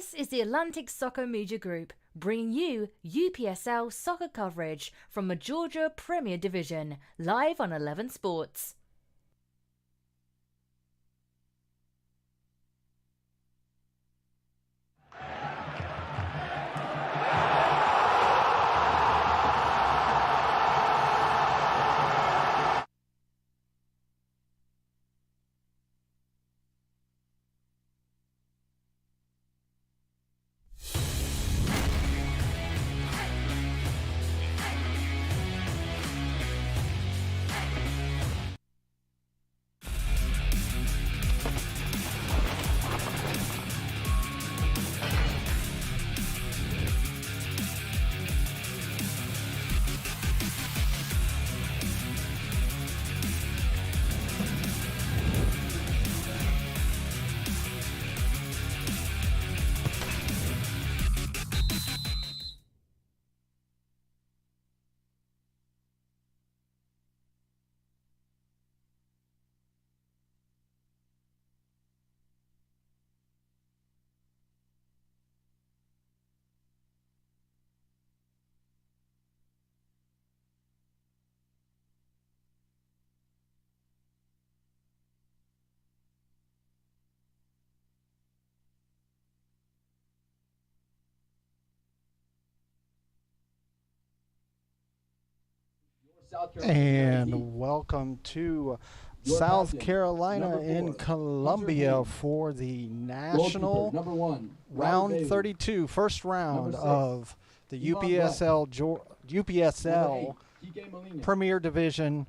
This is the Atlantic Soccer Media Group, bringing you UPSL soccer coverage from the Georgia Premier Division, live on 11 Sports. And welcome to South Carolina in Columbia for the national round 32, first round of the UPSL Premier Division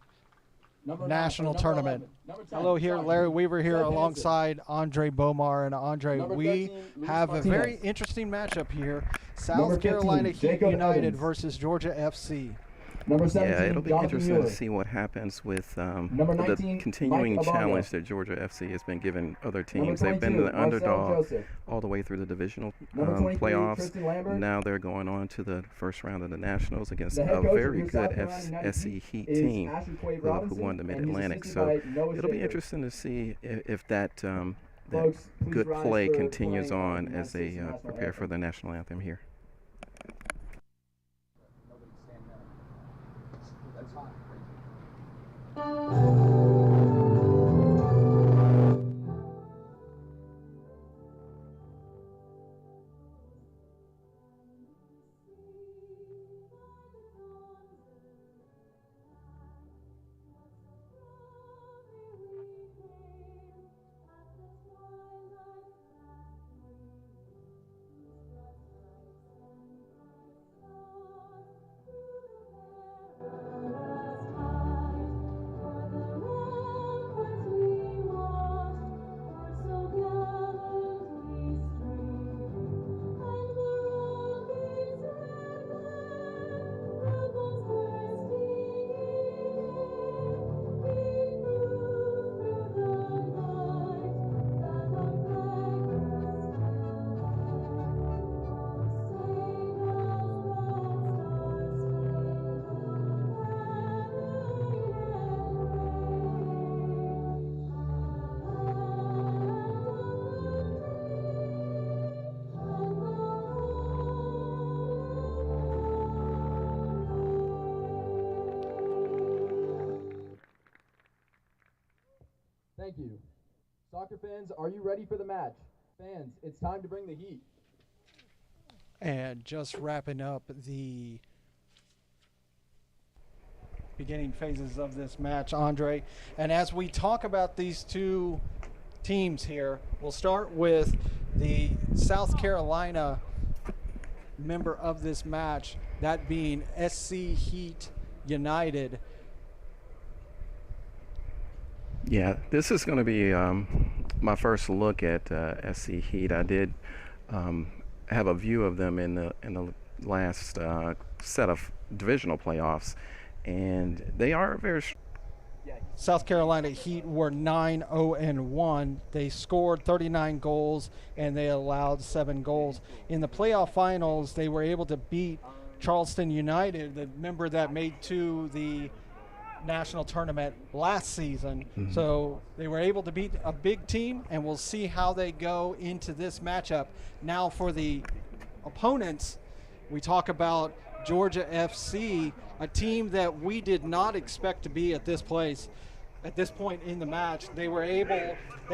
National Tournament. Hello here, Larry Weaver here alongside Andre Bomar. And Andre, we have a very interesting matchup here. South Carolina Heat United versus Georgia FC. Yeah, it'll be interesting to see what happens with the continuing challenge that Georgia FC has been giving other teams. They've been the underdog all the way through the divisional playoffs. Now they're going on to the first round of the Nationals against a very good SC Heat team who won the Mid-Atlantic. So it'll be interesting to see if that good play continues on as they prepare for the national anthem here. Thank you. Soccer fans, are you ready for the match? Fans, it's time to bring the heat. And just wrapping up the beginning phases of this match, Andre. And as we talk about these two teams here, we'll start with the South Carolina member of this match, that being SC Heat United. Yeah, this is going to be my first look at SC Heat. I did have a view of them in the last set of divisional playoffs, and they are very. South Carolina Heat were 9-0-1. They scored 39 goals and they allowed 7 goals. In the playoff finals, they were able to beat Charleston United, the member that made to the national tournament last season. So they were able to beat a big team, and we'll see how they go into this matchup. Now for the opponents, we talk about Georgia FC, a team that we did not expect to be at this place at this point in the match. They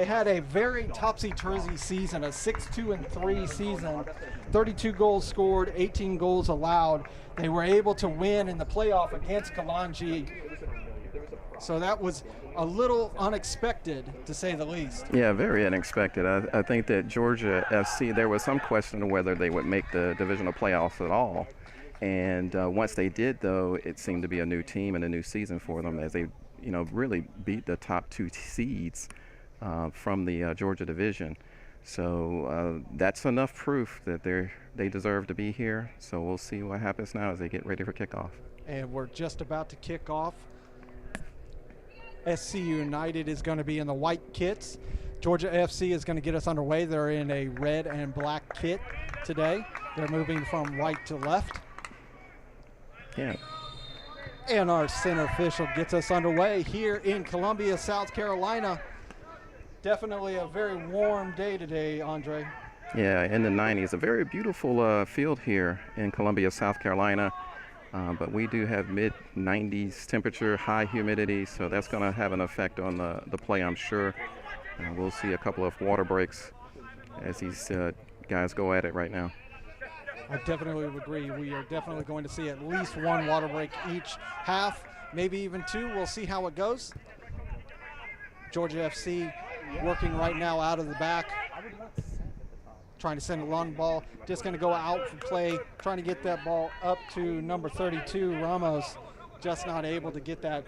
had a very topsy-turvy season, a 6-2-3 season, 32 goals scored, 18 goals allowed. They were able to win in the playoff against Kalanji. So that was a little unexpected, to say the least. Yeah, very unexpected. I think that Georgia FC, there was some question of whether they would make the divisional playoffs at all. And once they did, though, it seemed to be a new team and a new season for them as they, really beat the top 2 seeds from the Georgia division. So that's enough proof that they deserve to be here. So we'll see what happens now as they get ready for kickoff. And we're just about to kick off. SC United is going to be in the white kits. Georgia FC is going to get us underway. They're in a red and black kit today. They're moving from right to left. Yeah. And our center official gets us underway here in Columbia, South Carolina. Definitely a very warm day today, Andre. Yeah, in the 90s. A very beautiful field here in Columbia, South Carolina. But we do have mid-90s temperature, high humidity, so that's going to have an effect on the play, I'm sure. We'll see a couple of water breaks as these guys go at it right now. I definitely would agree. We are definitely going to see at least one water break each half, maybe even 2. We'll see how it goes. Georgia FC working right now out of the back, trying to send a long ball. Just going to go out for play, trying to get that ball up to number 32, Ramos. Just not able to get that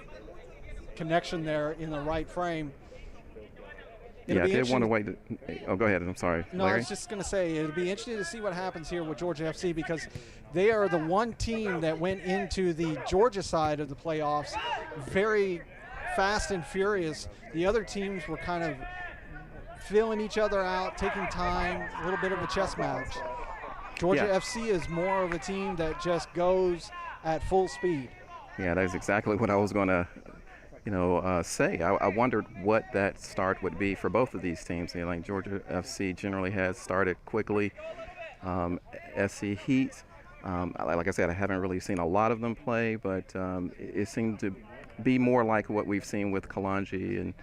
connection there in the right frame. Yeah, I did want to wait. Oh, go ahead. I'm sorry. No, Larry? I was just going to say it'll be interesting to see what happens here with Georgia FC because they are the one team that went into the Georgia side of the playoffs very fast and furious. The other teams were kind of feeling each other out, taking time, a little bit of a chess match. Georgia FC is more of a team that just goes at full speed. Yeah, that's exactly what I was going to say. I wondered what that start would be for both of these teams. Like Georgia FC generally has started quickly. SC Heat, like I said, I haven't really seen a lot of them play, but it seemed to be more like what we've seen with Kalanji and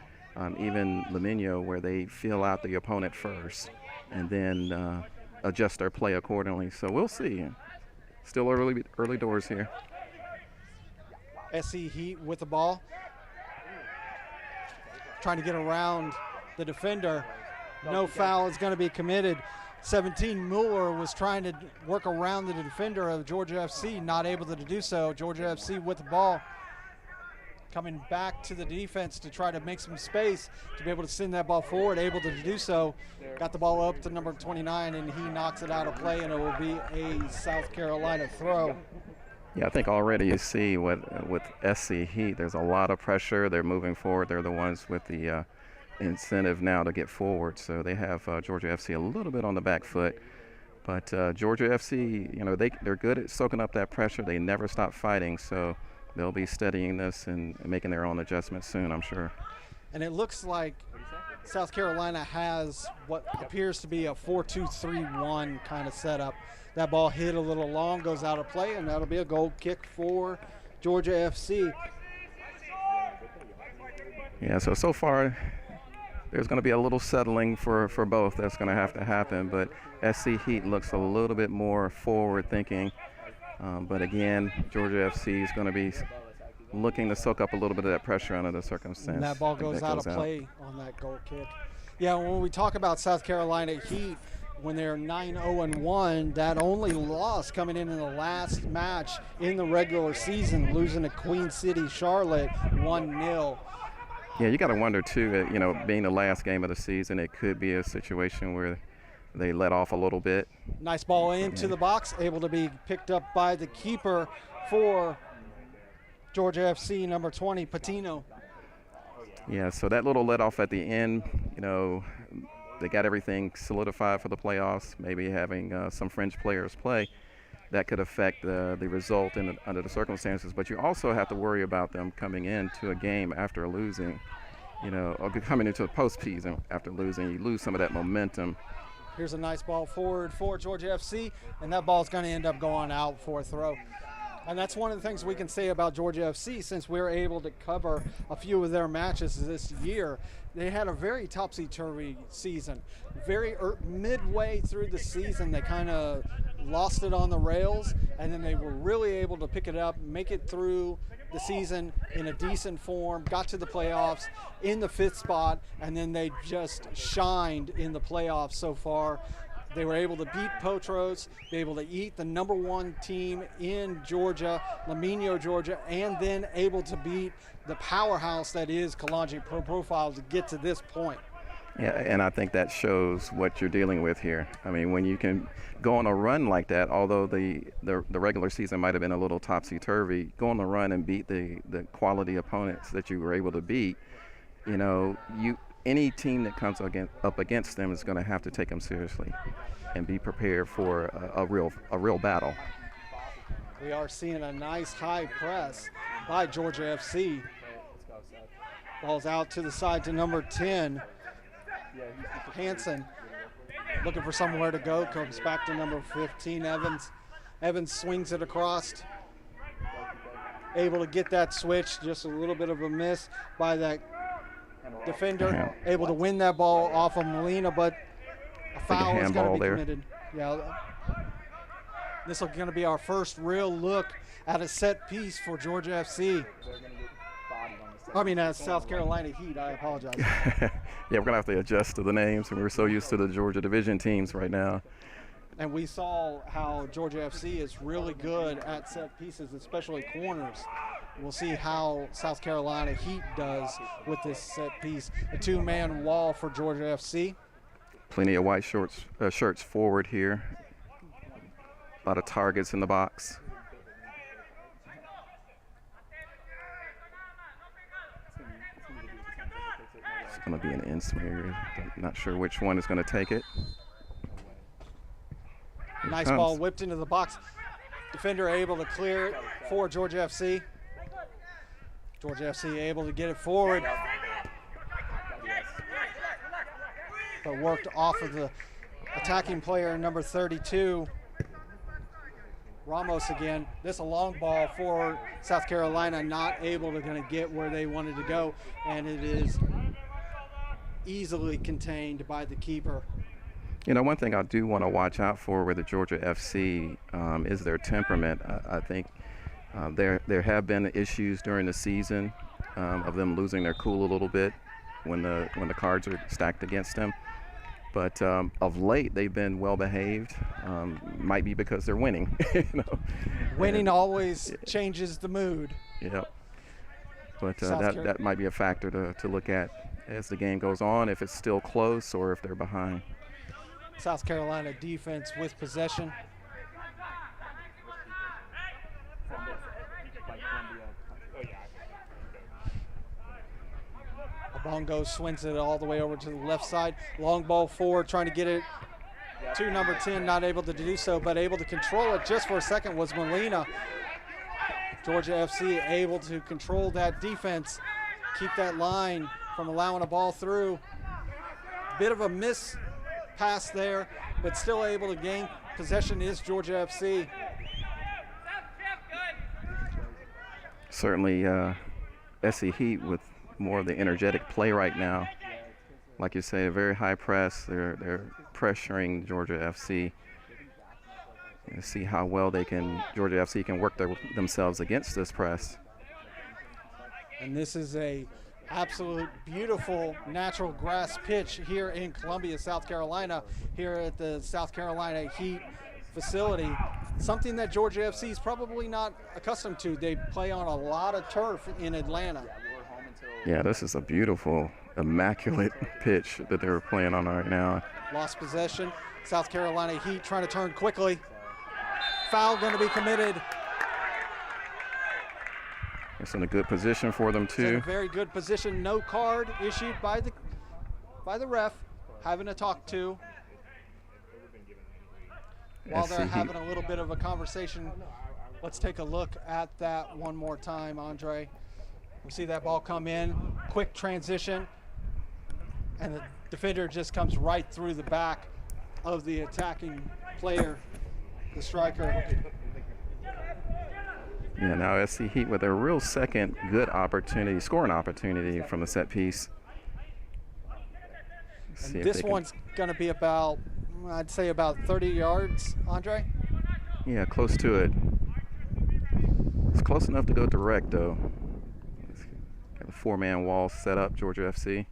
even Laminio, where they feel out the opponent first and then adjust their play accordingly. So we'll see. Still early doors here. SC Heat with the ball, trying to get around the defender. No foul is going to be committed. 17 Mueller was trying to work around the defender of Georgia FC, not able to do so. Georgia FC with the ball, coming back to the defense to try to make some space to be able to send that ball forward, able to do so. Got the ball up to number 29, and he knocks it out of play, and it will be a South Carolina throw. Yeah, I think already you see with SC Heat, there's a lot of pressure. They're moving forward. They're the ones with the incentive now to get forward. So they have Georgia FC a little bit on the back foot. But Georgia FC, they're good at soaking up that pressure. They never stop fighting. So they'll be studying this and making their own adjustments soon, I'm sure. And it looks like South Carolina has what appears to be a 4-2-3-1 kind of setup. That ball hit a little long, goes out of play, and that'll be a goal kick for Georgia FC. Yeah, so far there's going to be a little settling for both. That's going to have to happen. But SC Heat looks a little bit more forward-thinking. But again, Georgia FC is going to be looking to soak up a little bit of that pressure under the circumstance. And that ball goes out of play on that goal kick. Yeah, when we talk about South Carolina Heat, when they're 9-0-1, that only loss coming in the last match in the regular season, losing to Queen City Charlotte 1-0. Yeah, you got to wonder too, being the last game of the season, it could be a situation where they let off a little bit. Nice ball into the box, able to be picked up by the keeper for Georgia FC, number 20, Patino. Yeah, so that little let off at the end, they got everything solidified for the playoffs, maybe having some fringe players play. that could affect the result under the circumstances. But you also have to worry about them coming into a game after losing, or coming into a postseason after losing. You lose some of that momentum. Here's a nice ball forward for Georgia FC, and that ball's going to end up going out for a throw. And that's one of the things we can say about Georgia FC, since we were able to cover a few of their matches this year. They had a very topsy-turvy season. Midway through the season, they kind of lost it on the rails, and then they were really able to pick it up, make it through the season in a decent form, got to the playoffs in the 5th spot, and then they just shined in the playoffs so far. They were able to beat Potros, be able to eat the #1 team in Georgia, Lamino, Georgia, and then able to beat the powerhouse that is Kalonji Pro Profile to get to this point. Yeah, and I think that shows what you're dealing with here. I mean, when you can go on a run like that, although the regular season might have been a little topsy-turvy, go on a run and beat the quality opponents that you were able to beat, any team that comes up against them is going to have to take them seriously and be prepared for a real battle. We are seeing a nice high press by Georgia FC. Ball's out to the side to number 10. Hansen looking for somewhere to go, comes back to number 15, Evans. Evans swings it across. Able to get that switch, just a little bit of a miss by that defender. Able to win that ball off of Molina, but a foul is going to be committed. Yeah, this is going to be our first real look at a set piece for Georgia FC. I mean, South Carolina Heat, I apologize. Yeah, we're going to have to adjust to the names, and we're so used to the Georgia Division teams right now. And we saw how Georgia FC is really good at set pieces, especially corners. We'll see how South Carolina Heat does with this set piece. A 2-man wall for Georgia FC. Plenty of white shirts forward here. A lot of targets in the box. It's going to be an in smear. I'm not sure which one is going to take it. Nice ball whipped into the box. Defender able to clear it for Georgia FC. Georgia FC able to get it forward. But worked off of the attacking player, number 32. Ramos again. This a long ball for South Carolina, not able to get where they wanted to go, and it is easily contained by the keeper. One thing I do want to watch out for with the Georgia FC is their temperament. I think there have been issues during the season of them losing their cool a little bit when the cards are stacked against them. But of late, they've been well behaved. Might be because they're winning. Winning always changes the mood. Yep. But that might be a factor to look at as the game goes on, if it's still close or if they're behind. South Carolina defense with possession. Bongo swings it all the way over to the left side. Long ball forward, trying to get it to number 10, not able to do so, but able to control it just for a second was Molina. Georgia FC able to control that defense, keep that line from allowing a ball through. Bit of a miss pass there, but still able to gain possession is Georgia FC. Certainly SC Heat with more of the energetic play right now. Like you say, a very high press. They're pressuring Georgia FC. And see how well Georgia FC can work themselves against this press. And this is a absolute beautiful natural grass pitch here in Columbia, South Carolina, here at the South Carolina Heat facility. Something that Georgia FC is probably not accustomed to. They play on a lot of turf in Atlanta. Yeah, this is a beautiful, immaculate pitch that they're playing on right now. Lost possession. South Carolina Heat trying to turn quickly. Foul going to be committed. It's in a good position for them too. It's in a very good position. No card issued by the ref. Having a talk to. While they're having a little bit of a conversation, let's take a look at that one more time, Andre. We see that ball come in, quick transition, and the defender just comes right through the back of the attacking player, the striker. Yeah, now SC Heat with a real second good opportunity, scoring opportunity from the set piece. And this one's going to be about, I'd say about 30 yards, Andre? Yeah, close to it. It's close enough to go direct, though. Got a four-man wall set up, Georgia FC.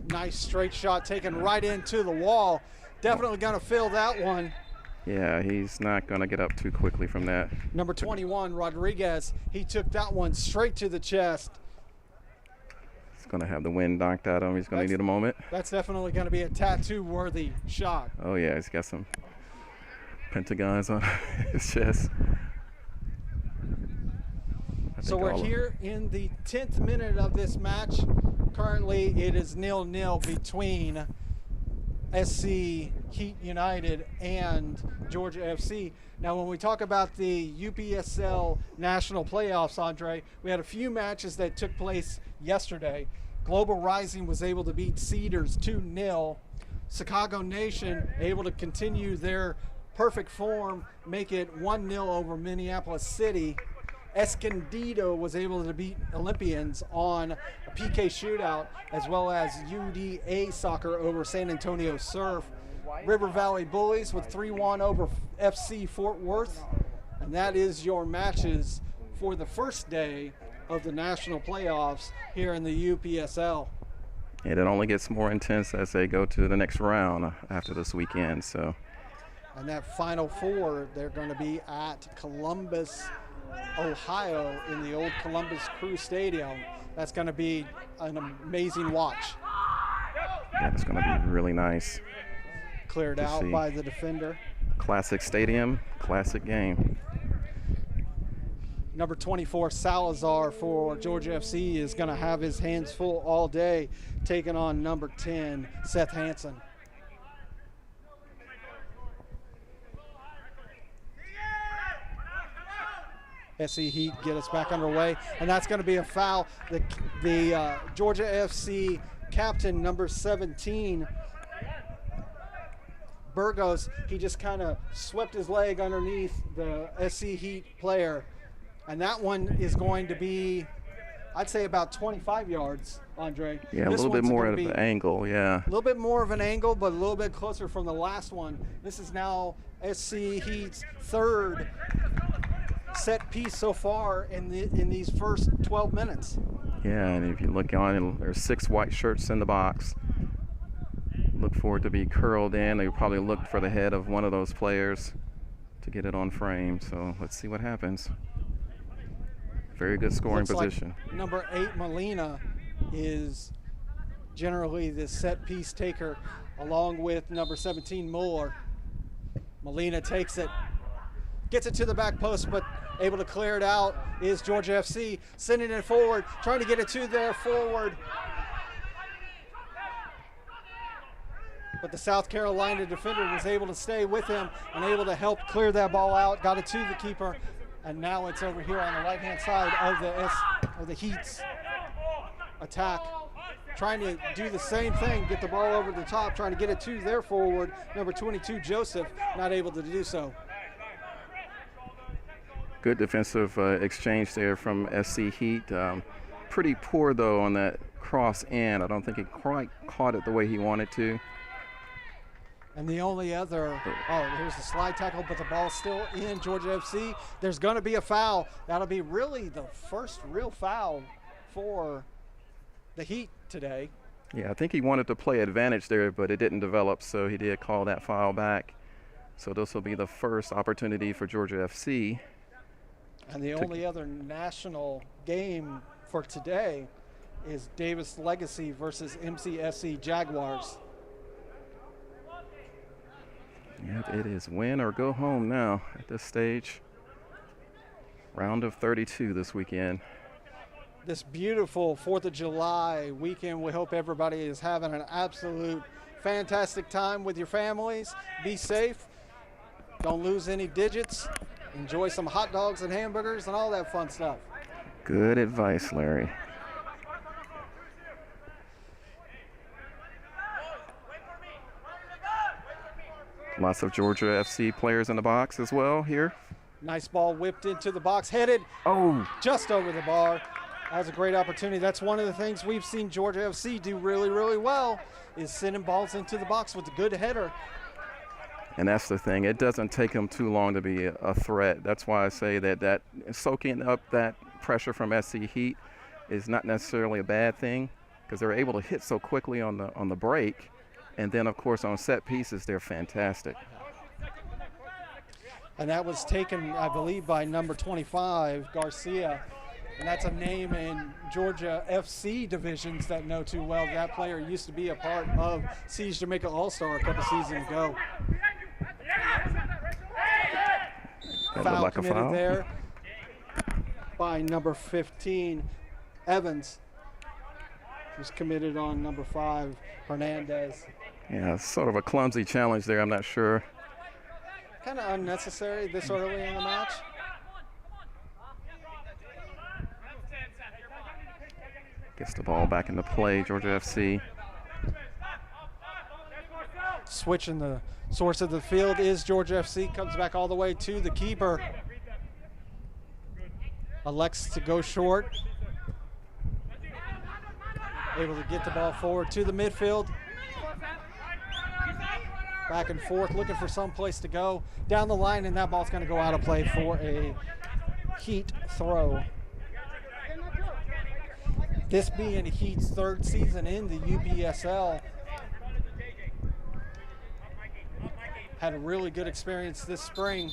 Nice straight shot taken right into the wall. Definitely going to fill that one. Yeah, he's not going to get up too quickly from that. Number 21, Rodriguez, he took that one straight to the chest. He's going to have the wind knocked out of him. He's going to need a moment. That's definitely going to be a tattoo-worthy shot. Oh, yeah, he's got some pentagons on his chest. So we're here in the 10th minute of this match. Currently, it is 0-0 between SC Heat United and Georgia FC. Now, when we talk about the UPSL national playoffs, Andre, we had a few matches that took place yesterday. Global Rising was able to beat Cedars 2-0. Chicago Nation able to continue their perfect form, make it 1-0 over Minneapolis City. Escondido was able to beat Olympians on a PK shootout, as well as UDA Soccer over San Antonio Surf. River Valley Bullies with 3-1 over FC Fort Worth. And that is your matches for the first day of the national playoffs here in the UPSL. And it only gets more intense as they go to the next round after this weekend. So. And that Final Four, they're going to be at Columbus, Ohio, in the old Columbus Crew Stadium. That's going to be an amazing watch. Yeah, it's going to be really nice. Cleared out by the defender. Classic stadium, classic game. Number 24, Salazar for Georgia FC is going to have his hands full all day, taking on number 10, Seth Hansen. SC Heat get us back underway, and that's going to be a foul. The Georgia FC captain, number 17, Burgos, he just kind of swept his leg underneath the SC Heat player, and that one is going to be, I'd say, about 25 yards, Andre. Yeah, a little bit more of an angle, yeah. A little bit more of an angle, but a little bit closer from the last one. This is now SC Heat's third set piece so far in these first 12 minutes. Yeah, and if you look on, there's 6 white shirts in the box. Look for it to be curled in. They probably looked for the head of one of those players to get it on frame. So let's see what happens. Very good scoring position. Like number 8, Molina, is generally the set piece taker, along with number 17, Mueller. Molina takes it, gets it to the back post, but able to clear it out is Georgia FC, sending it forward, trying to get it to their forward. But the South Carolina defender was able to stay with him and able to help clear that ball out, got it to the keeper, and now it's over here on the right-hand side of the Heat's attack, trying to do the same thing, get the ball over the top, trying to get it to their forward, number 22, Joseph, not able to do so. Good defensive exchange there from SC Heat. Pretty poor, though, on that cross in. I don't think he quite caught it the way he wanted to. And the only other, here's the slide tackle, but the ball's still in Georgia FC. There's going to be a foul. That'll be really the first real foul for the Heat today. Yeah, I think he wanted to play advantage there, but it didn't develop, so he did call that foul back. So this will be the first opportunity for Georgia FC. And the only other national game for today is Davis Legacy versus MCSC Jaguars. Yeah, it is win or go home now at this stage. Round of 32 this weekend. this beautiful 4th of July weekend. We hope everybody is having an absolute fantastic time with your families. Be safe. Don't lose any digits. Enjoy some hot dogs and hamburgers and all that fun stuff. Good advice, Larry. Lots of Georgia FC players in the box as well here. Nice ball whipped into the box, headed just over the bar. That was a great opportunity. That's one of the things we've seen Georgia FC do really, really well, is sending balls into the box with a good header. And that's the thing. It doesn't take them too long to be a threat. That's why I say that soaking up that pressure from SC Heat is not necessarily a bad thing, because they're able to hit so quickly on the break. And then, of course, on set pieces, they're fantastic. And that was taken, I believe, by number 25, Garcia. And that's a name in Georgia FC divisions that know too well. That player used to be a part of Siege Jamaica All-Star a couple seasons ago. Foul like committed a foul there by number 15, Evans, who's committed on number 5, Hernandez. Yeah, sort of a clumsy challenge there. I'm not sure. Kind of unnecessary this early in the match. Gets the ball back into play, Georgia FC. Switching the source of the field is Georgia FC. Comes back all the way to the keeper. Elects to go short. Able to get the ball forward to the midfield. Back and forth, looking for some place to go down the line, and that ball's going to go out of play for a Heat throw. This being Heat's 3rd season in the UPSL, had a really good experience this spring.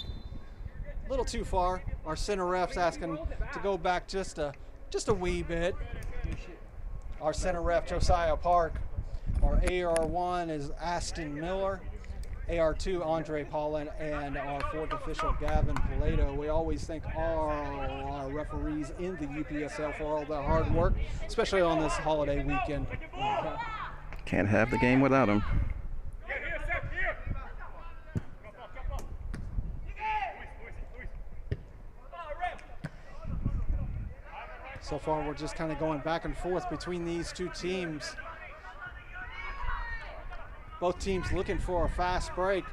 A little too far. Our center ref's asking to go back just a wee bit. Our center ref, Josiah Park. Our AR1 is Aston Miller. AR2, Andre Paulin, and our 4th official, Gavin Palato. We always thank all our referees in the UPSL for all their hard work, especially on this holiday weekend. Can't have the game without them. So far, we're just kind of going back and forth between these two teams. Both teams looking for a fast break,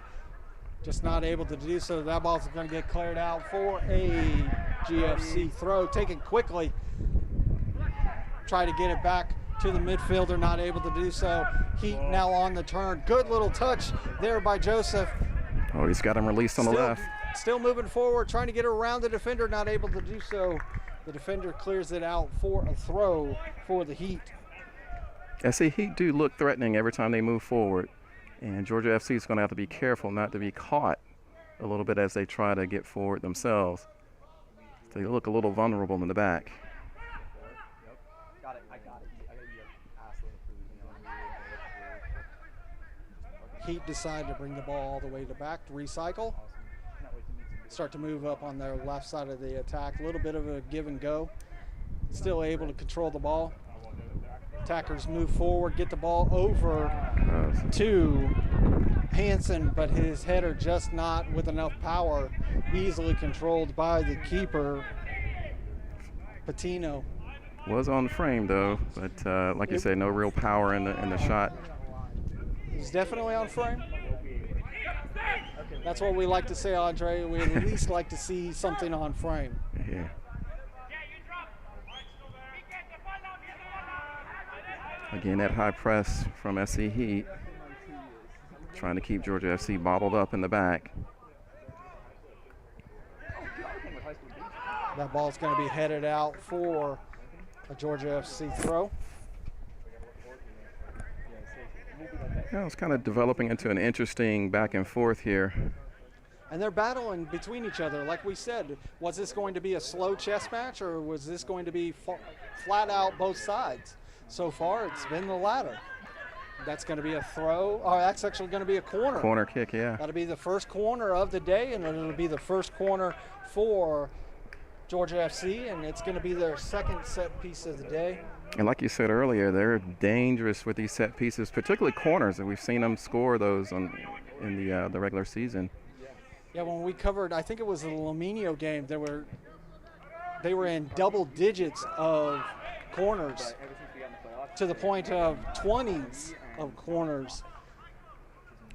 just not able to do so. That ball's going to get cleared out for a GFC throw, taken quickly. Try to get it back to the midfielder, not able to do so. Heat now on the turn. Good little touch there by Joseph. Oh, he's got him released on the left. Still moving forward, trying to get around the defender, not able to do so. The defender clears it out for a throw for the Heat. SC Heat do look threatening every time they move forward, and Georgia FC is going to have to be careful not to be caught a little bit as they try to get forward themselves. They look a little vulnerable in the back. Heat decide to bring the ball all the way to back to recycle. Start to move up on their left side of the attack. A little bit of a give and go. Still able to control the ball. Attackers move forward, get the ball over to Hansen, but his header just not with enough power. Easily controlled by the keeper, Patino. Was on the frame though, but like you said, no real power in the shot. He's definitely on frame. That's what we like to say, Andre. We at least like to see something on frame. Yeah. Again, that high press from SC Heat, trying to keep Georgia FC bottled up in the back. That ball's going to be headed out for a Georgia FC throw. Yeah, it's kind of developing into an interesting back and forth here. And they're battling between each other. Like we said, was this going to be a slow chess match, or was this going to be flat out both sides? So far, it's been the latter. That's going to be a throw. Oh, that's actually going to be a corner. Corner kick, yeah. That'll be the first corner of the day, and it'll be the first corner for Georgia FC, and it's going to be their second set piece of the day. And like you said earlier, they're dangerous with these set pieces, particularly corners, and we've seen them score those in the regular season. Yeah, when we covered, I think it was the Laminio game, they were in double digits of corners to the point of 20s of corners.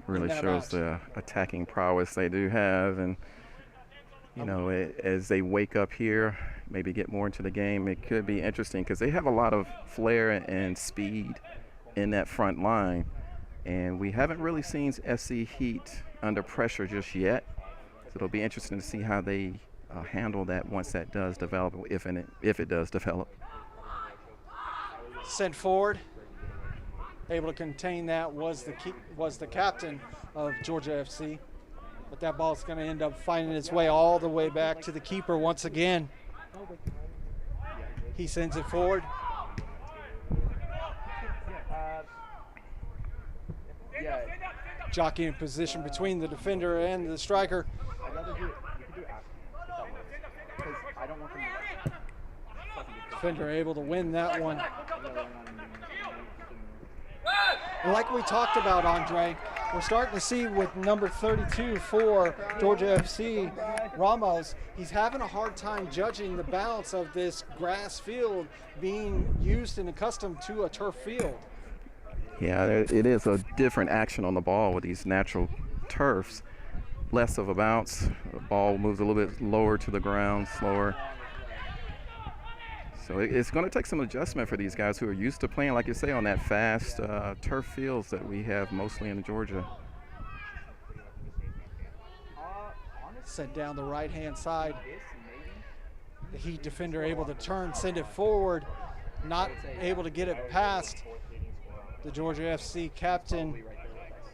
Really shows the attacking prowess they do have, and you know, as they wake up here, maybe get more into the game, it could be interesting because they have a lot of flair and speed in that front line, and we haven't really seen SC Heat under pressure just yet. So it'll be interesting to see how they handle that once that does develop, if it does develop. Sent forward, able to contain that was the captain of Georgia FC. But that ball's going to end up finding its way all the way back to the keeper once again. He sends it forward. Jockey in position between the defender and the striker. Defender able to win that one. Like we talked about, Andre, we're starting to see with number 32 for Georgia FC, Ramos, he's having a hard time judging the balance of this grass field being used and accustomed to a turf field. Yeah, it is a different action on the ball with these natural turfs. Less of a bounce. The ball moves a little bit lower to the ground, slower. So it's going to take some adjustment for these guys who are used to playing, like you say, on that fast turf fields that we have mostly in Georgia. Sent down the right-hand side. The Heat defender able to turn, send it forward, not able to get it past the Georgia FC captain.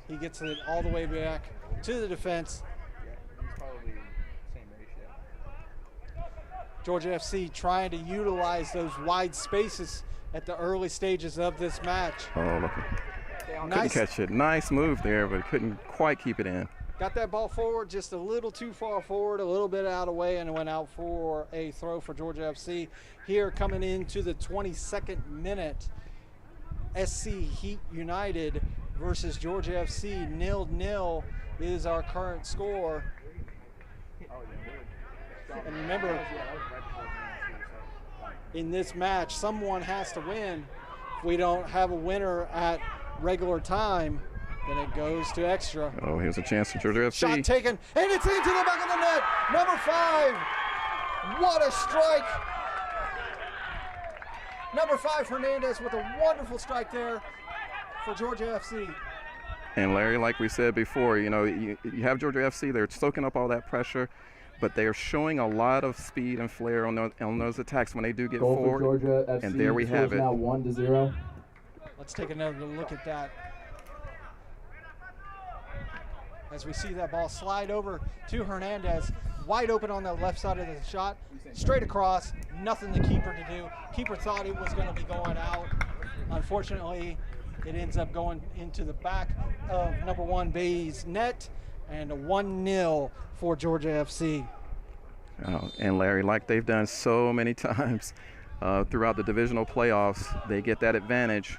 He gets it all the way back to the defense. Georgia FC trying to utilize those wide spaces at the early stages of this match. Oh, look. Couldn't catch it. Nice move there, but couldn't quite keep it in. Got that ball forward just a little too far forward, a little bit out of way, and it went out for a throw for Georgia FC. Here coming into the 22nd minute, SC Heat United versus Georgia FC, 0-0 is our current score. And remember, in this match, someone has to win. If we don't have a winner at regular time, then it goes to extra. Oh, here's a chance for Georgia FC. Shot taken, and it's into the back of the net. Number 5. What a strike. Number 5, Hernandez, with a wonderful strike there for Georgia FC. And Larry, like we said before, you know, you have Georgia FC, they're soaking up all that pressure, but they are showing a lot of speed and flair on those attacks when they do get forward. Georgia FC, and there we have it. Now 1-0. Let's take another look at that. As we see that ball slide over to Hernandez, wide open on the left side of the shot, straight across, nothing the keeper to do. Keeper thought it was going to be going out. Unfortunately, it ends up going into the back of number 1 Bay's net, and a 1-0 for Georgia FC. Oh, and Larry, like they've done so many times throughout the divisional playoffs, they get that advantage,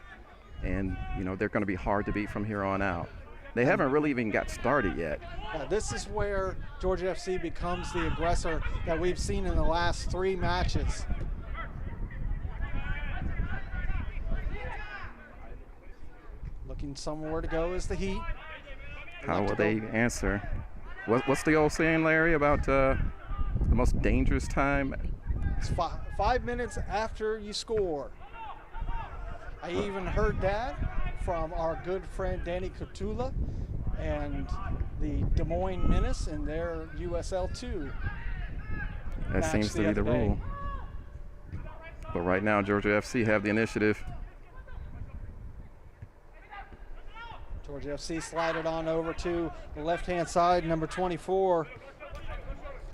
and you know they're going to be hard to beat from here on out. They haven't really even got started yet. This is where Georgia FC becomes the aggressor that we've seen in the last 3 matches. Looking somewhere to go is the Heat. How will they answer? What's the old saying, Larry, about the most dangerous time? It's 5 minutes after you score. I even heard that from our good friend Danny Cotula and the Des Moines Menace in their USL 2. That seems to be the rule. But right now, Georgia FC have the initiative. Georgia FC slided on over to the left-hand side, number 24,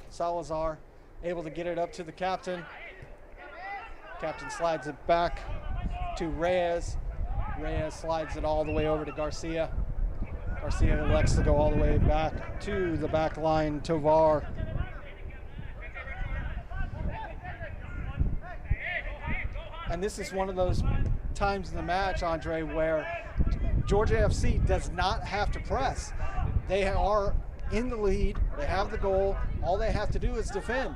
Salazar, able to get it up to the captain. Captain slides it back to Reyes. Reyes slides it all the way over to Garcia. Garcia elects to go all the way back to the back line, Tovar. And this is one of those times in the match, Andre, where Georgia FC does not have to press. They are in the lead. They have the goal. All they have to do is defend.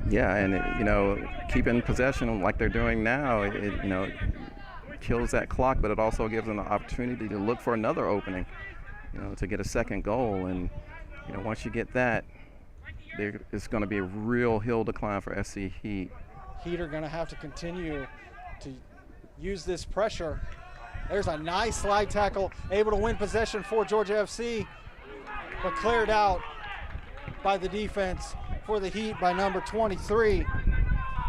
Yeah, and keeping possession like they're doing now, it kills that clock, but it also gives them the opportunity to look for another opening, to get a second goal. And once you get that, it's going to be a real hill to climb for SC Heat. Heat are going to have to continue to use this pressure. There's a nice slide tackle, able to win possession for Georgia FC, but cleared out by the defense for the Heat by number 23,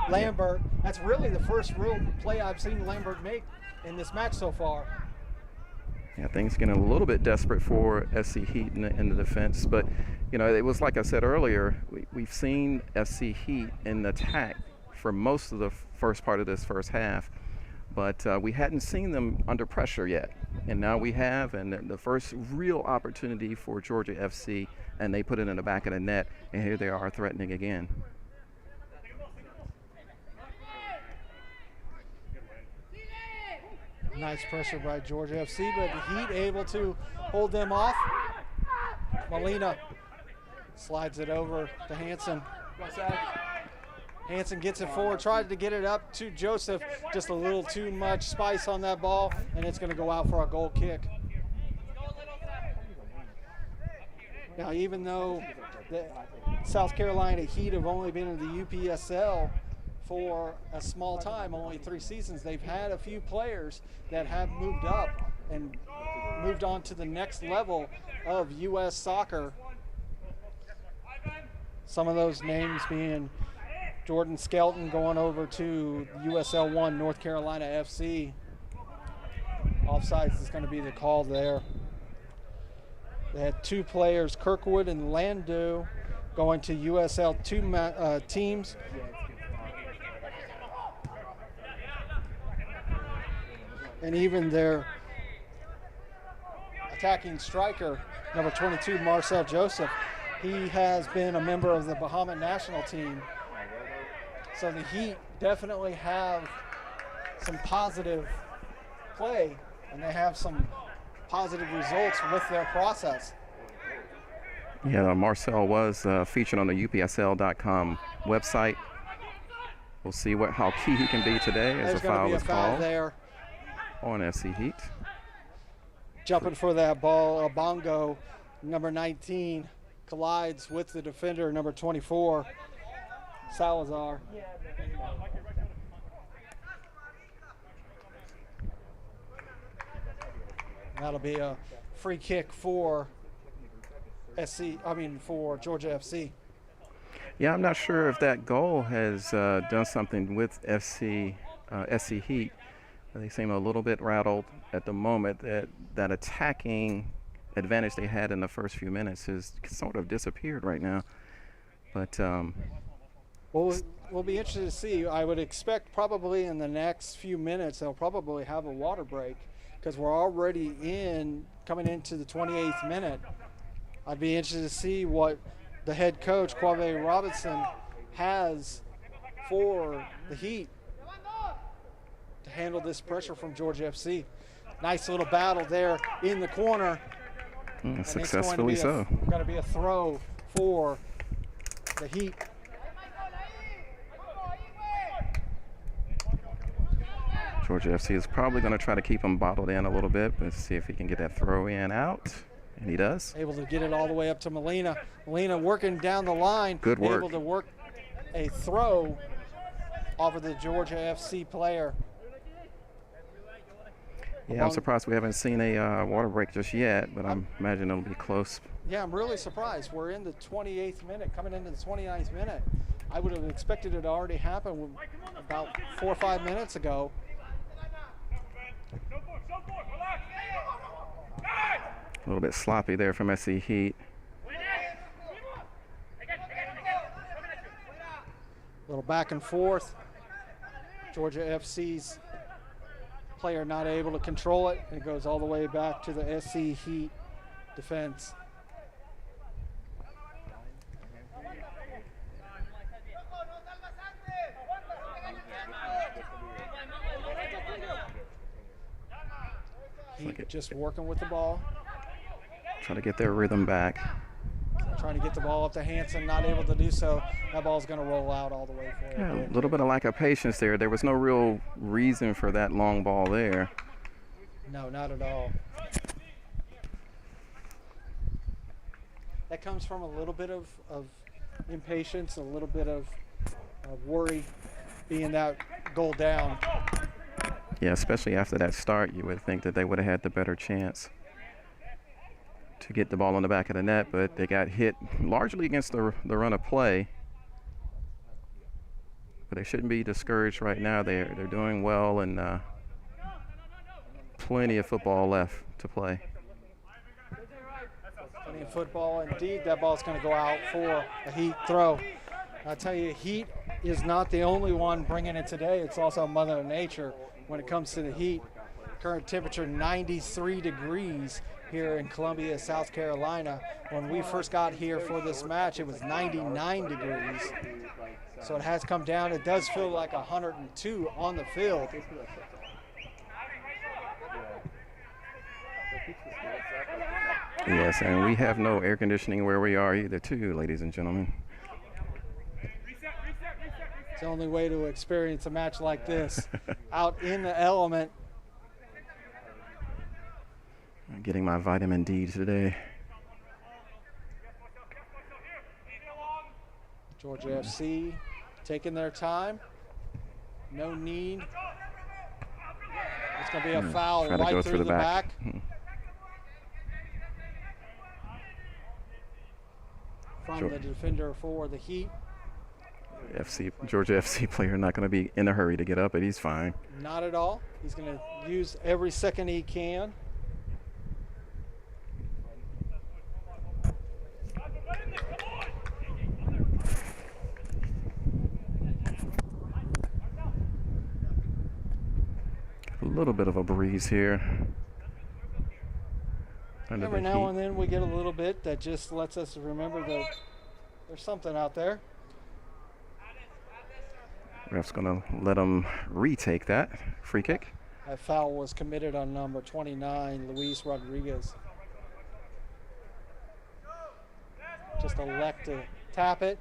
Lambert. That's really the first real play I've seen Lambert make in this match so far. Yeah, things getting a little bit desperate for SC Heat in the defense, but it was like I said earlier, we've seen SC Heat in attack for most of the first part of this first half, but we hadn't seen them under pressure yet, and now we have, and the first real opportunity for Georgia FC, and they put it in the back of the net, and here they are threatening again. Nice pressure by Georgia FC, but the Heat able to hold them off. Molina slides it over to Hansen. Hansen gets it forward, tried to get it up to Joseph. Just a little too much spice on that ball, and it's going to go out for a goal kick. Now, even though the South Carolina Heat have only been in the UPSL for a small time, only 3 seasons, they've had a few players that have moved up and moved on to the next level of U.S. soccer. Some of those names being Jordan Skelton going over to USL 1 North Carolina FC. Offsides is going to be the call there. They had 2 players, Kirkwood and Landu, going to USL 2 teams. And even their attacking striker, number 22, Marcel Joseph, he has been a member of the Bahamas national team. So the Heat definitely have some positive play, and they have some positive results with their process. Yeah, Marcel was featured on the UPSL.com website. We'll see how key he can be today as a foul is called there on SC Heat. Jumping for that ball, Bongo, number 19, collides with the defender, number 24, Salazar. That'll be a free kick for for Georgia FC. Yeah, I'm not sure if that goal has done something with SC Heat. They seem a little bit rattled at the moment. That attacking advantage they had in the first few minutes has sort of disappeared right now. But we'll be interested to see. I would expect probably in the next few minutes they'll probably have a water break, because we're already coming into the 28th minute. I'd be interested to see what the head coach, Quave Robinson, has for the Heat to handle this pressure from Georgia FC. Nice little battle there in the corner. Successfully so. Going to be a throw for the Heat. Georgia FC is probably going to try to keep him bottled in a little bit, but see if he can get that throw in out. And he does. Able to get it all the way up to Molina. Molina working down the line. Good work. Able to work a throw off of the Georgia FC player. Yeah, I'm surprised we haven't seen a water break just yet, but I imagine it'll be close. Yeah, I'm really surprised. We're in the 28th minute, coming into the 29th minute. I would have expected it to already happen about 4 or 5 minutes ago. A little bit sloppy there from SC Heat. A little back and forth. Georgia FC's player not able to control it, and it goes all the way back to the SC Heat defense. Heat just working with the ball. Trying to get their rhythm back. Trying to get the ball up to Hansen, not able to do so. That ball's going to roll out all the way for Yeah, him. a little bit of lack of patience there. There was no real reason for that long ball there. No, not at all. That comes from a little bit of impatience, a little bit of worry being that goal down. Yeah, especially after that start, you would think that they would have had the better chance to get the ball on the back of the net, but they got hit largely against the run of play. But they shouldn't be discouraged right now. They're doing well, and plenty of football left to play. Plenty of football. Indeed, that ball's going to go out for a Heat throw. I'll tell you, Heat is not the only one bringing it today. It's also Mother Nature when it comes to the Heat. Current temperature 93 degrees here in Columbia, South Carolina. When we first got here for this match, it was 99 degrees. So it has come down. It does feel like 102 on the field. Yes, and we have no air conditioning where we are either, too, ladies and gentlemen. It's the only way to experience a match like this, out in the element. I'm getting my vitamin D today. Georgia FC taking their time. No need. It's going to be a foul right through the back. From the defender for the Heat. Georgia FC player not going to be in a hurry to get up, but he's fine. Not at all. He's going to use every second he can. A little bit of a breeze here. Every now and then we get a little bit that just lets us remember that there's something out there. Ref's going to let him retake that free kick. That foul was committed on number 29, Luis Rodriguez. Just elect to tap it,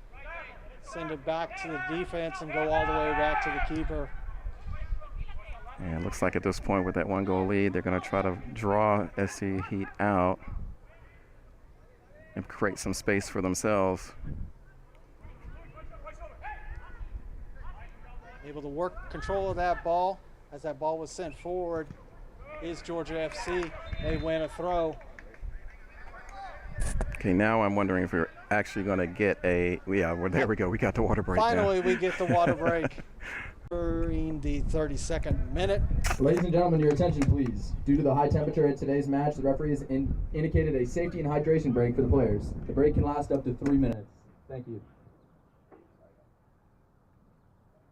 send it back to the defense, and go all the way back to the keeper. And it looks like at this point with that 1-goal lead, they're going to try to draw SC Heat out and create some space for themselves. Able to work control of that ball as that ball was sent forward is Georgia FC. They win a throw. Okay, now I'm wondering if we're actually going to get a, there we go. We got the water break. Finally, we get the water break. During the 32nd minute. Ladies and gentlemen, your attention please. Due to the high temperature at today's match, the referee has indicated a safety and hydration break for the players. The break can last up to 3 minutes. Thank you.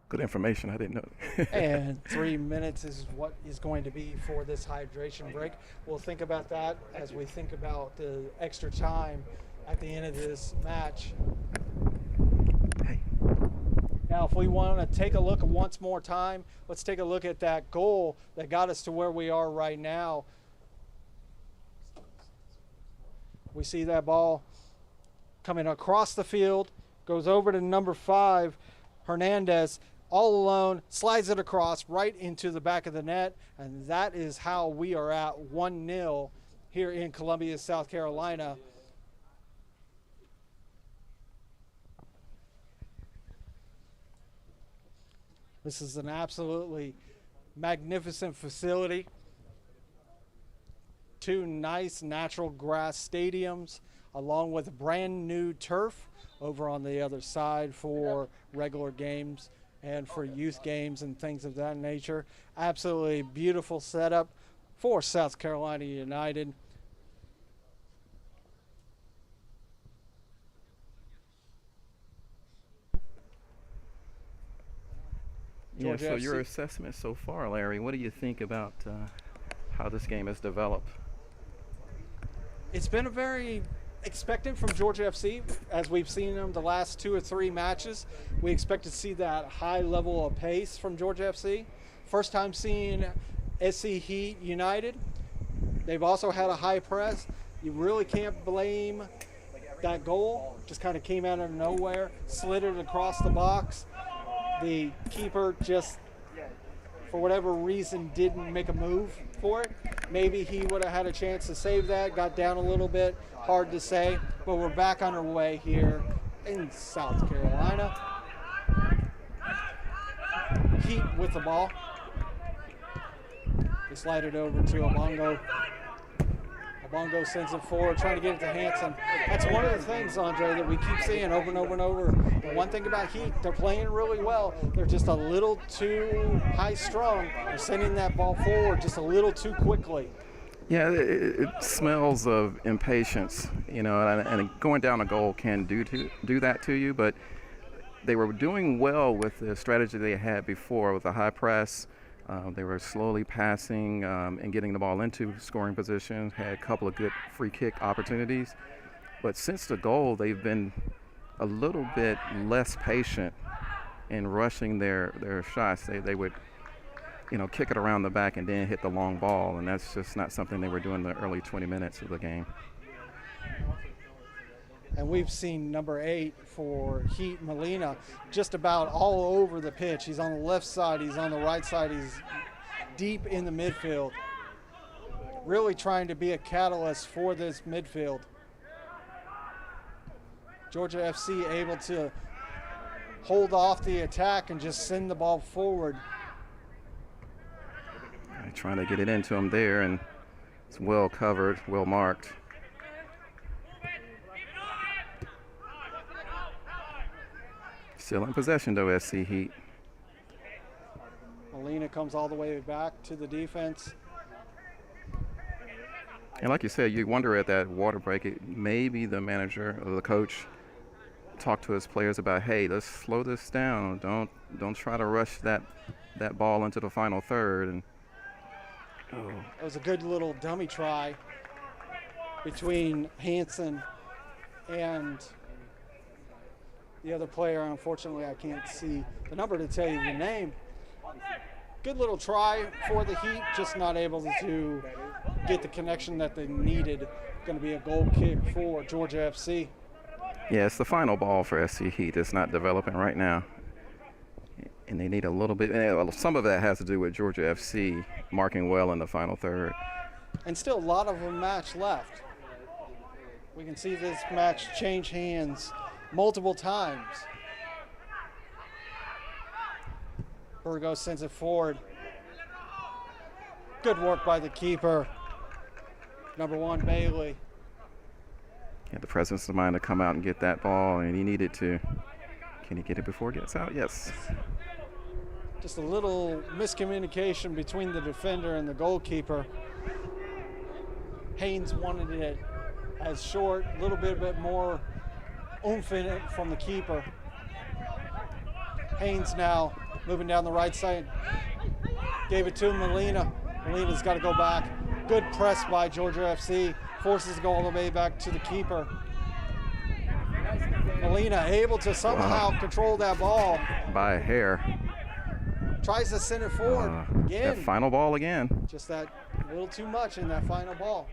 Good information. I didn't know. And 3 minutes is what is going to be for this hydration break. We'll think about that as we think about the extra time at the end of this match. Now, if we want to take a look once more time, let's take a look at that goal that got us to where we are right now. We see that ball coming across the field, goes over to number 5, Hernandez, all alone, slides it across right into the back of the net, and that is how we are at 1-0 here in Columbia, South Carolina. This is an absolutely magnificent facility. 2 nice natural grass stadiums, along with brand new turf over on the other side for regular games and for youth games and things of that nature. Absolutely beautiful setup for South Carolina United. Yeah, so your assessment so far, Larry, what do you think about how this game has developed? It's been a very expectant from Georgia FC, as we've seen them the last 2 or 3 matches. We expect to see that high level of pace from Georgia FC. First time seeing SC Heat United. They've also had a high press. You really can't blame that goal. Just kind of came out of nowhere, slid it across the box. The keeper just, for whatever reason, didn't make a move for it. Maybe he would have had a chance to save that, got down a little bit, hard to say, but we're back on our way here in South Carolina. Heat with the ball. They slide it over to Obongo. Obongo sends it forward, trying to get it to Hansen. That's one of the things, Andre, that we keep seeing over and over and over. The one thing about Heat, they're playing really well. They're just a little too high-strung. They're sending that ball forward just a little too quickly. Yeah, it smells of impatience, you know, and going down a goal can do that to you, but they were doing well with the strategy they had before with the high press. They were slowly passing and getting the ball into scoring positions, had a couple of good free kick opportunities. But since the goal, they've been a little bit less patient in rushing their shots. They would, you know, kick it around the back and then hit the long ball, and that's just not something they were doing in the early 20 minutes of the game. And we've seen number 8 for Heat, Molina, just about all over the pitch. He's on the left side, he's on the right side, he's deep in the midfield. Really trying to be a catalyst for this midfield. Georgia FC able to hold off the attack and just send the ball forward. Trying to get it into him there, and it's well covered, well marked. Still in possession, though, SC Heat. Molina comes all the way back to the defense. And like you said, you wonder at that water break, maybe the manager or the coach talked to his players about, hey, let's slow this down. Don't try to rush that ball into the final third. And it was a good little dummy try between Hansen and the other player. Unfortunately, I can't see the number to tell you the name. Good little try for the Heat, just not able to get the connection that they needed. Going to be a goal kick for Georgia FC. Yeah, it's the final ball for SC Heat. It's not developing right now. And they need a little bit. Some of that has to do with Georgia FC marking well in the final third. And still a lot of a match left. We can see this match change hands multiple times. Burgos sends it forward. Good work by the keeper. Number 1, Bailey. Yeah, the presence of mind to come out and get that ball, and he needed to. Can he get it before it gets out? Yes. Just a little miscommunication between the defender and the goalkeeper. Haynes wanted it as short, a little bit more oomph in it from the keeper. Haynes now moving down the right side. Gave it to Molina. Molina's got to go back. Good press by Georgia FC. Forces to go all the way back to the keeper. Molina able to somehow control that ball. By a hair. Tries to send it forward again. That final ball again. Just that little too much in that final ball.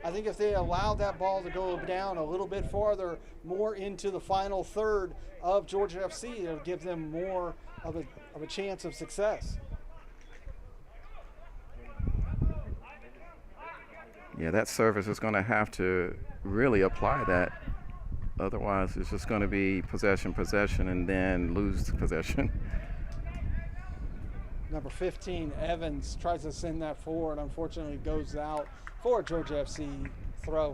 I think if they allow that ball to go down a little bit farther, more into the final third of Georgia FC, it'll give them more of a chance of success. Yeah, that service is going to have to really apply that. Otherwise, it's just going to be possession, and then lose possession. Number 15, Evans, tries to send that forward. Unfortunately, goes out for a Georgia FC throw.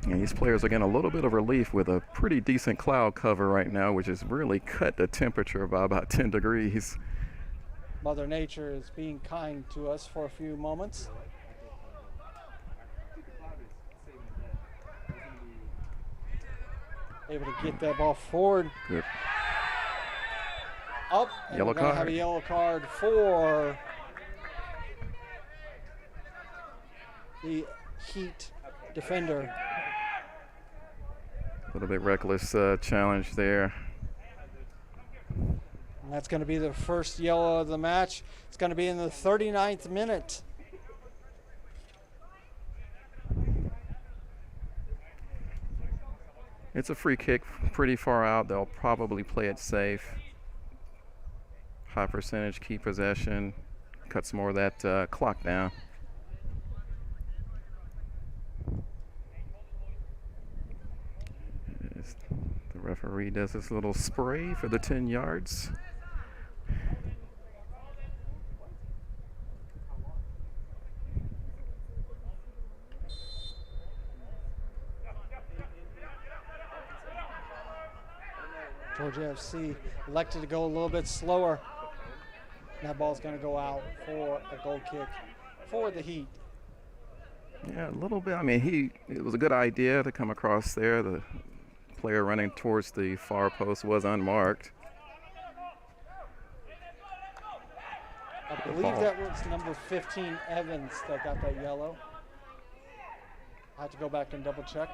And these players are getting a little bit of relief with a pretty decent cloud cover right now, which has really cut the temperature by about 10 degrees. Mother Nature is being kind to us for a few moments. Able to get that ball forward. Good. Up. And Yellow we're gonna card. have a yellow card for the Heat defender. A little bit reckless challenge there. And that's going to be the first yellow of the match. It's going to be in the 39th minute. It's a free kick pretty far out. They'll probably play it safe. High percentage, key possession. Cuts more of that clock down. The referee does his little spray for the 10 yards. Georgia FC elected to go a little bit slower. That ball's going to go out for a goal kick for the Heat. Yeah, a little bit. I mean, it was a good idea to come across there. The player running towards the far post was unmarked. I believe that was number 15, Evans, that got that yellow. I have to go back and double check.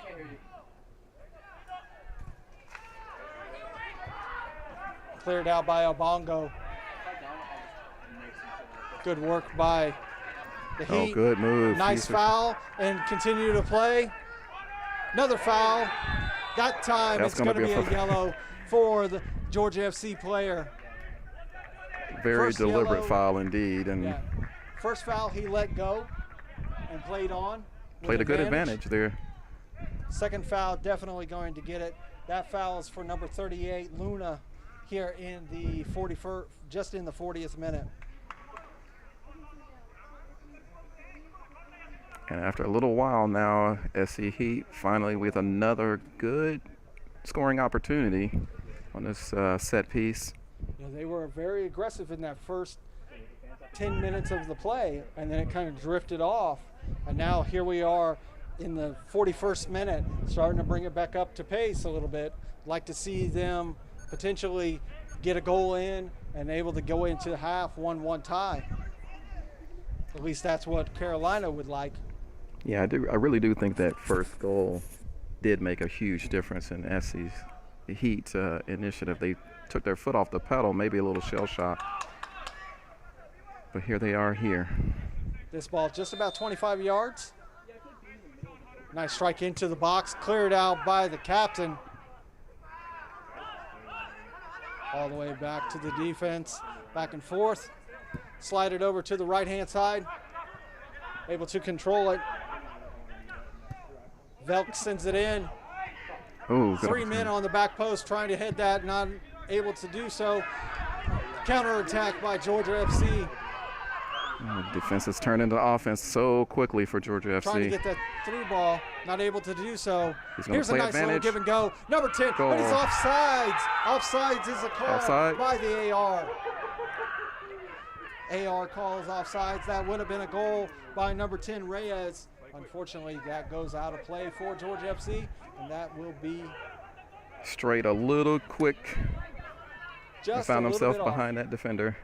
Cleared out by Obongo. Good work by the Heat. Oh, good move. Nice foul and continue to play. Another foul. That time it's going to be a yellow for the Georgia FC player. Very First deliberate yellow. Foul indeed. And Yeah. First foul he let go and played on. Played a good advantage there. Second foul definitely going to get it. That foul is for number 38, Luna, here in the 41st, just in the 40th minute. And after a little while now, SC Heat finally with another good scoring opportunity on this set piece. You know, they were very aggressive in that first 10 minutes of the play, and then it kind of drifted off. And now here we are in the 41st minute, starting to bring it back up to pace a little bit. Like to see them potentially get a goal in and able to go into half 1-1 tie. At least that's what Carolina would like. Yeah, I really do think that first goal did make a huge difference in SC's Heat initiative. They took their foot off the pedal, maybe a little shell shock. But here they are here. This ball just about 25 yards. Nice strike into the box, cleared out by the captain. All the way back to the defense, back and forth. Slide it over to the right-hand side. Able to control it. Velk sends it in. Ooh, 3 men on the back post trying to hit that, not able to do so. Counterattack by Georgia FC. Defense has turned into offense so quickly for Georgia FC. Trying to get that through ball, not able to do so. Here's a nice little advantage. give and go. Number 10, Goal. but he's offsides. Offsides is a call Offside. by the AR. AR calls offsides. That would have been a goal by number 10, Reyes. Unfortunately, that goes out of play for Georgia FC, and that will be Straight a little quick. He just found a little himself bit behind that defender.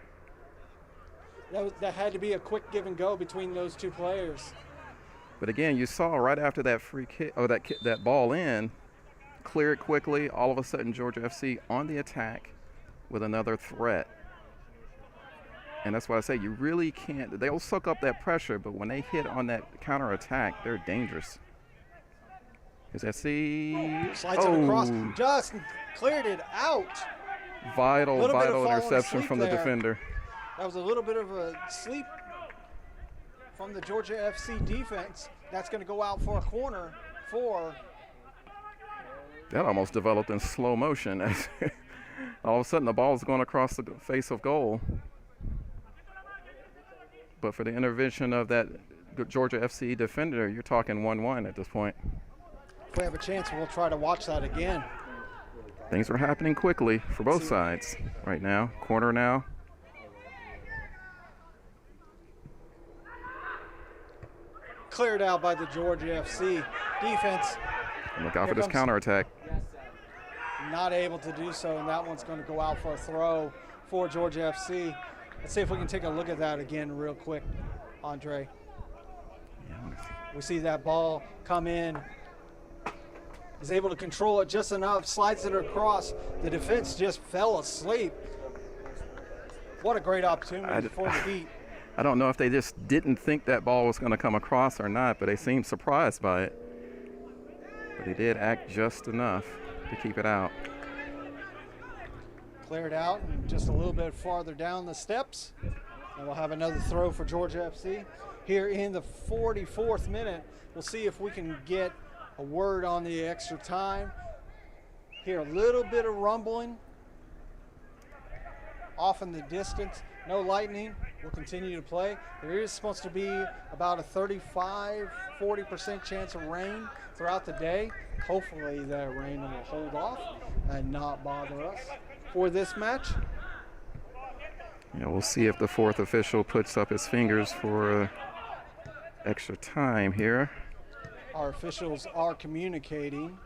That had to be a quick give and go between those two players. But again, you saw right after that free kick, or that ball in, clear it quickly. All of a sudden, Georgia FC on the attack with another threat. And that's why I say you really can't. They'll suck up that pressure, but when they hit on that counterattack, they're dangerous. Is that Slides it across, just cleared it out. Vital falling interception asleep from the there. defender. That was a little bit of a sleep from the Georgia FC defense. That's going to go out for a corner for. That almost developed in slow motion. All of a sudden, the ball is going across the face of goal. But for the intervention of that Georgia FC defender, you're talking 1-1 at this point. If we have a chance, we'll try to watch that again. Things are happening quickly for both sides right now. Corner now. Cleared out by the Georgia FC defense. Look out for Here this comes- counterattack. Not able to do so, and that one's going to go out for a throw for Georgia FC. Let's see if we can take a look at that again real quick, Andre. We see that ball come in. Is able to control it just enough, slides it across. The defense just fell asleep. What a great opportunity for the Heat. I don't know if they just didn't think that ball was going to come across or not, but they seemed surprised by it. But They did act just enough to keep it out. Cleared out and just a little bit farther down the steps. And we'll have another throw for Georgia FC. Here in the 44th minute, we'll see if we can get a word on the extra time. Hear a little bit of rumbling off in the distance. No lightning. We'll continue to play. There is supposed to be about a 35-40% chance of rain throughout the day. Hopefully that rain will hold off and not bother us for this match. Yeah, we'll see if the fourth official puts up his fingers for extra time here. Our officials are communicating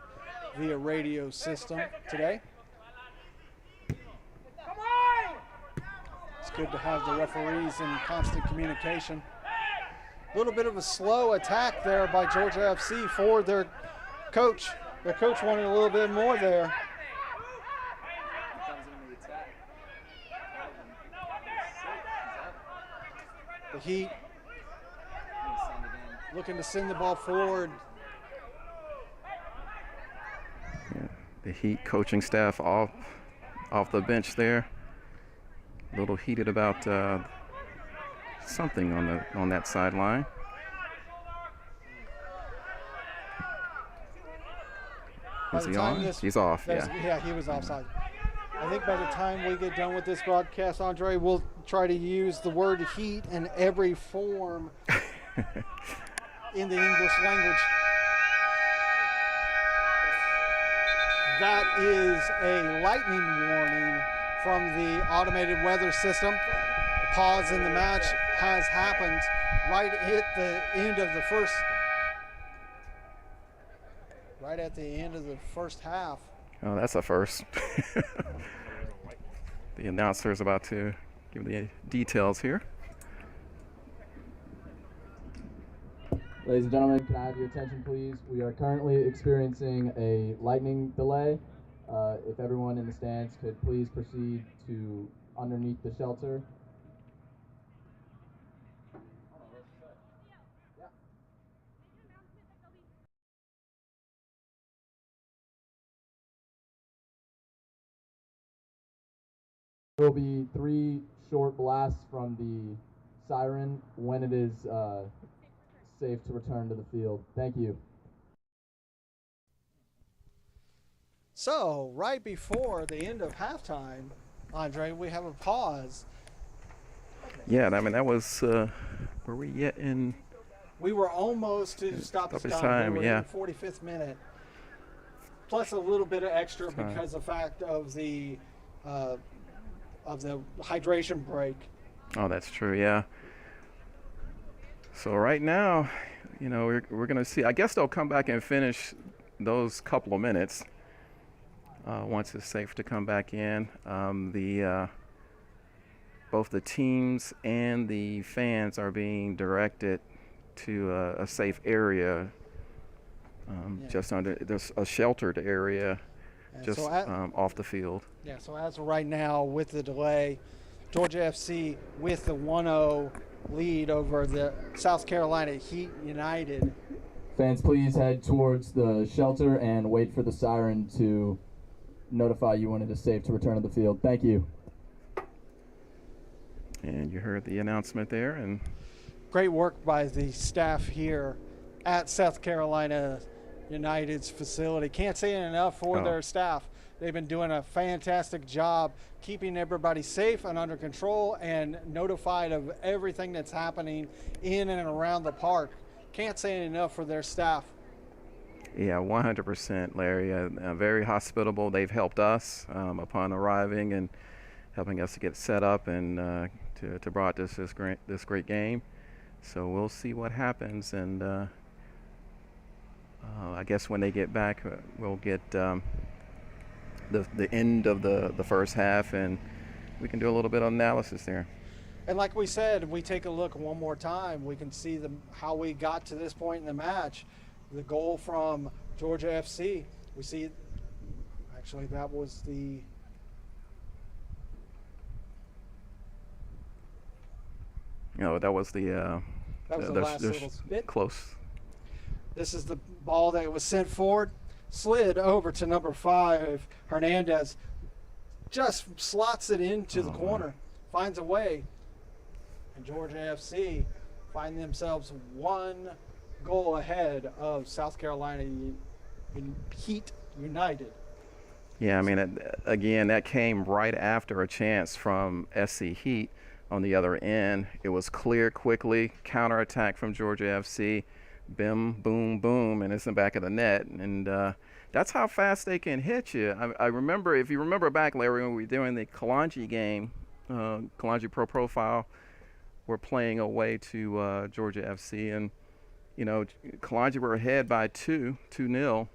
via radio system today. It's good to have the referees in constant communication. A little bit of a slow attack there by Georgia FC for their coach. Their coach wanted a little bit more there. The Heat looking to send the ball forward. Yeah, the Heat coaching staff off the bench there. A little heated about something on that sideline. Is he on? He's off, yeah. Yeah, he was offside. I think by the time we get done with this broadcast, Andre, we'll try to use the word heat in every form in the English language. That is a lightning warning from the automated weather system. A pause in the match has happened right at the end of the first half. Oh, that's a first. The announcer is about to give the details here. Ladies and gentlemen, can I have your attention, please? We are currently experiencing a lightning delay. If everyone in the stands could please proceed to underneath the shelter. There will be 3 short blasts from the siren when it is safe to return to the field. Thank you. So, right before the end of halftime, Andre, we have a pause. Yeah, I mean, that was, were we yet in? We were almost to stoppage time. We were in the 45th minute. Plus a little bit of extra because of the fact of the hydration break. Oh, that's true, yeah. So right now, you know, we're going to see. I guess they'll come back and finish those couple of minutes once it's safe to come back in. Both the teams and the fans are being directed to a safe area, just under a sheltered area, just off the field. Yeah, so as of right now, with the delay, Georgia FC with the 1-0 lead over the South Carolina Heat United. Fans, please head towards the shelter and wait for the siren to notify you when it is safe to return to the field. Thank you. And you heard the announcement there. And great work by the staff here at South Carolina United's facility. Can't say it enough for their staff. They've been doing a fantastic job keeping everybody safe and under control and notified of everything that's happening in and around the park. Can't say it enough for their staff. Yeah, 100%, Larry. Very hospitable. They've helped us upon arriving and helping us to get set up and to broadcast this great game. So we'll see what happens, and I guess when they get back, we'll get the end of the first half, and we can do a little bit of analysis there. And like we said, we take a look one more time, we can see how we got to this point in the match. The goal from Georgia FC, we see, actually that was the, that was the last little bit. Close. This is the ball that was sent forward. slid over to number 5. Hernandez just slots it into the corner, finds a way. And Georgia FC find themselves 1 goal ahead of South Carolina Heat United. Yeah, I mean, again, that came right after a chance from SC Heat on the other end. It was cleared quickly, counterattack from Georgia FC, bim, boom, boom, and it's in the back of the net. And that's how fast they can hit you. I remember, if you remember back, Larry, when we were doing the Kalanji game, Kalanji Pro Profile, we're playing away to Georgia FC. And, you know, Kalanji were ahead by 2-0.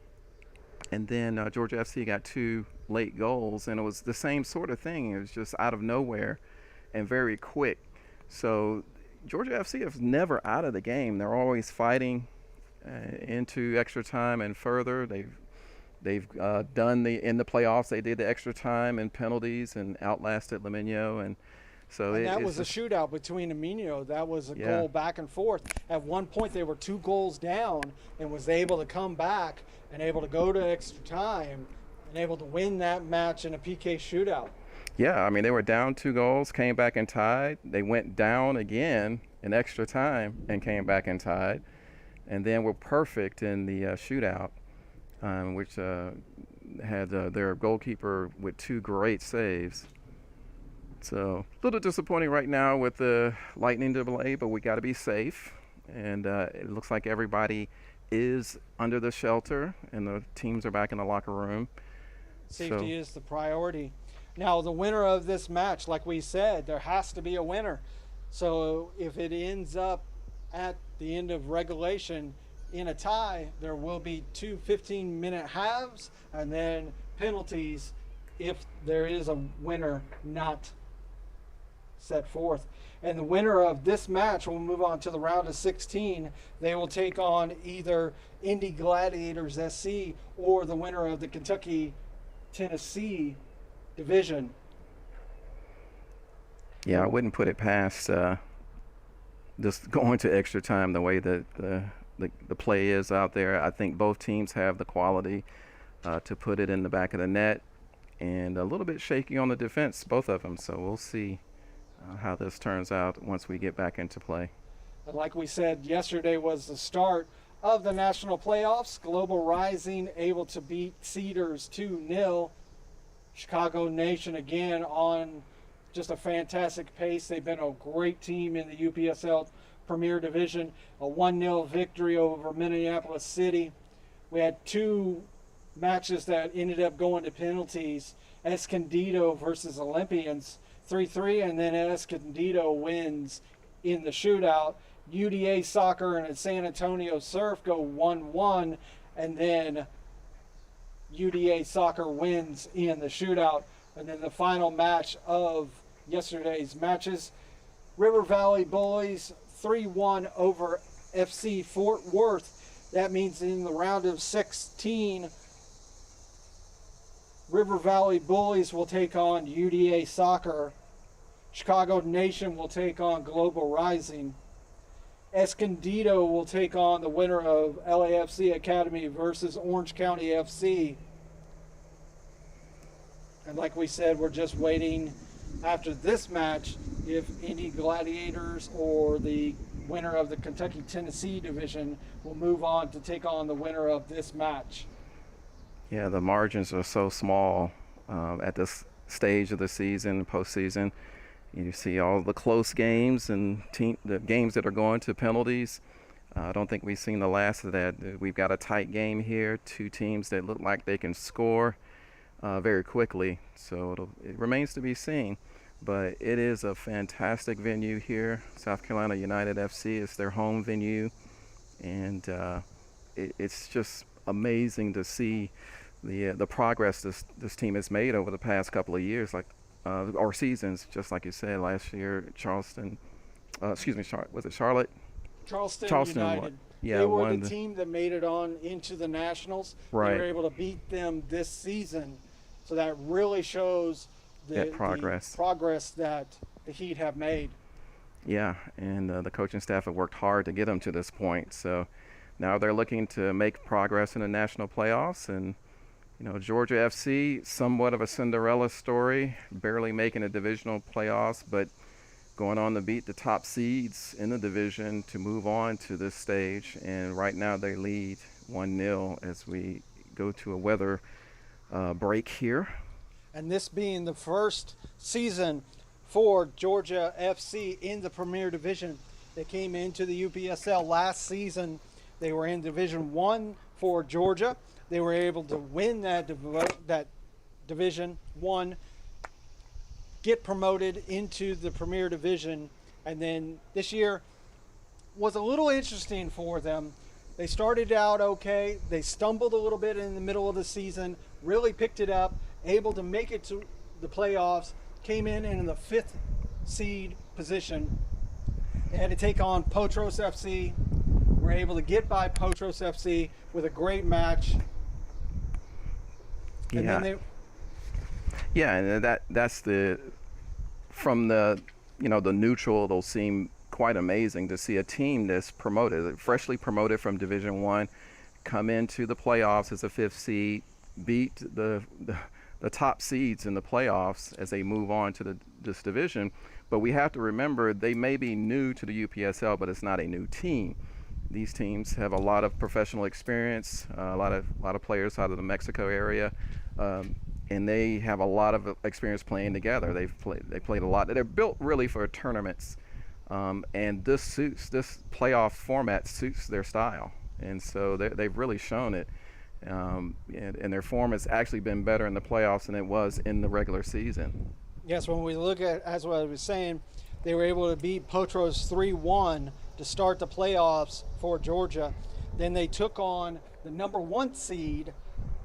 And then Georgia FC got 2 late goals, and it was the same sort of thing. It was just out of nowhere and very quick. So Georgia FC is never out of the game. They're always fighting into extra time and further. They've done in the playoffs. They did the extra time and penalties and outlasted Laminio, and so that was a shootout between Amino. That was a goal back and forth. At one point, they were 2 goals down and was able to come back and able to go to extra time and able to win that match in a PK shootout. Yeah, I mean, they were down 2 goals, came back and tied. They went down again in extra time and came back and tied. And then were perfect in the shootout, which had their goalkeeper with 2 great saves. So a little disappointing right now with the lightning delay, but we got to be safe. And it looks like everybody is under the shelter, and the teams are back in the locker room. Safety is the priority. Now, the winner of this match, like we said, there has to be a winner. So if it ends up at the end of regulation in a tie, there will be 2 15-minute halves and then penalties if there is a winner not set forth. And the winner of this match will move on to the round of 16. They will take on either Indy Gladiators SC or the winner of the Kentucky-Tennessee division. Yeah, I wouldn't put it past just going to extra time the way that the play is out there. I think both teams have the quality to put it in the back of the net, and a little bit shaky on the defense, both of them. So we'll see how this turns out once we get back into play. Like we said, yesterday was the start of the national playoffs. Global Rising able to beat Cedars 2-0. Chicago Nation again on just a fantastic pace. They've been a great team in the UPSL Premier Division. A 1-0 victory over Minneapolis City. We had 2 matches that ended up going to penalties. Escondido versus Olympians, 3-3, and then Escondido wins in the shootout. UDA Soccer and San Antonio Surf go 1-1, and then UDA Soccer wins in the shootout. And then the final match of yesterday's matches, River Valley Bullies 3-1 over FC Fort Worth. That means in the round of 16, River Valley Bullies will take on UDA Soccer. Chicago Nation will take on Global Rising. Escondido will take on the winner of LAFC Academy versus Orange County FC. And like we said, we're just waiting after this match if Indy Gladiators or the winner of the Kentucky-Tennessee division will move on to take on the winner of this match. Yeah, the margins are so small at this stage of the season, postseason. You see all the close games and the games that are going to penalties. I don't think we've seen the last of that. We've got a tight game here, 2 teams that look like they can score very quickly. So it remains to be seen. But it is a fantastic venue here. South Carolina United FC is their home venue. And it's just amazing to see the progress this team has made over the past couple of years, or seasons, just like you said. Last year, Charleston, was it Charlotte? Charleston United. Won. Yeah, they were the team that made it on into the Nationals. Right. They were able to beat them this season. So that really shows the progress that the Heat have made. Yeah, and the coaching staff have worked hard to get them to this point. So Now they're looking to make progress in the national playoffs, and Georgia FC, somewhat of a Cinderella story, barely making the divisional playoffs, but going on to beat the top seeds in the division to move on to this stage. And right now they lead 1-0 as we go to a weather break here. And this being the first season for Georgia FC in the Premier Division. They came into the UPSL last season. They were in Division 1 for Georgia. They were able to win that Division 1, get promoted into the Premier Division, and then this year was a little interesting for them. They started out okay. They stumbled a little bit in the middle of the season, really picked it up, able to make it to the playoffs, came in the 5th seed position. They had to take on Potros FC. Were able to get by Potros FC with a great match. And and that's from the the neutral, it'll seem quite amazing to see a team that's promoted, freshly promoted from Division 1, come into the playoffs as a 5th seed, beat the top seeds in the playoffs as they move on to this division. But we have to remember they may be new to the UPSL, but it's not a new team. These teams have a lot of professional experience, a lot of players out of the Mexico area, and they have a lot of experience playing together. They played a lot. They're built really for tournaments, and this playoff format suits their style, and so they've really shown it. And their form has actually been better in the playoffs than it was in the regular season. Yes, when we look at, as what I was saying, they were able to beat Potros 3-1 to start the playoffs for Georgia. Then they took on the number 1 seed,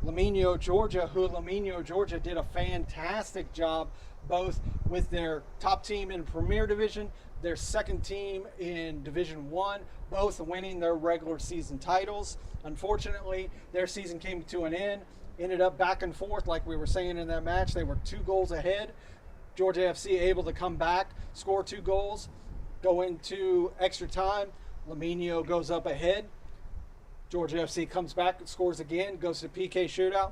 Lamino, Georgia, who Lamino, Georgia did a fantastic job both with their top team in Premier Division, their second team in Division 1, both winning their regular season titles. Unfortunately, their season came to an end, ended up back and forth like we were saying in that match. They were 2 goals ahead. Georgia FC able to come back, score 2 goals, go into extra time. Lamino goes up ahead. Georgia FC comes back and scores again, goes to PK shootout,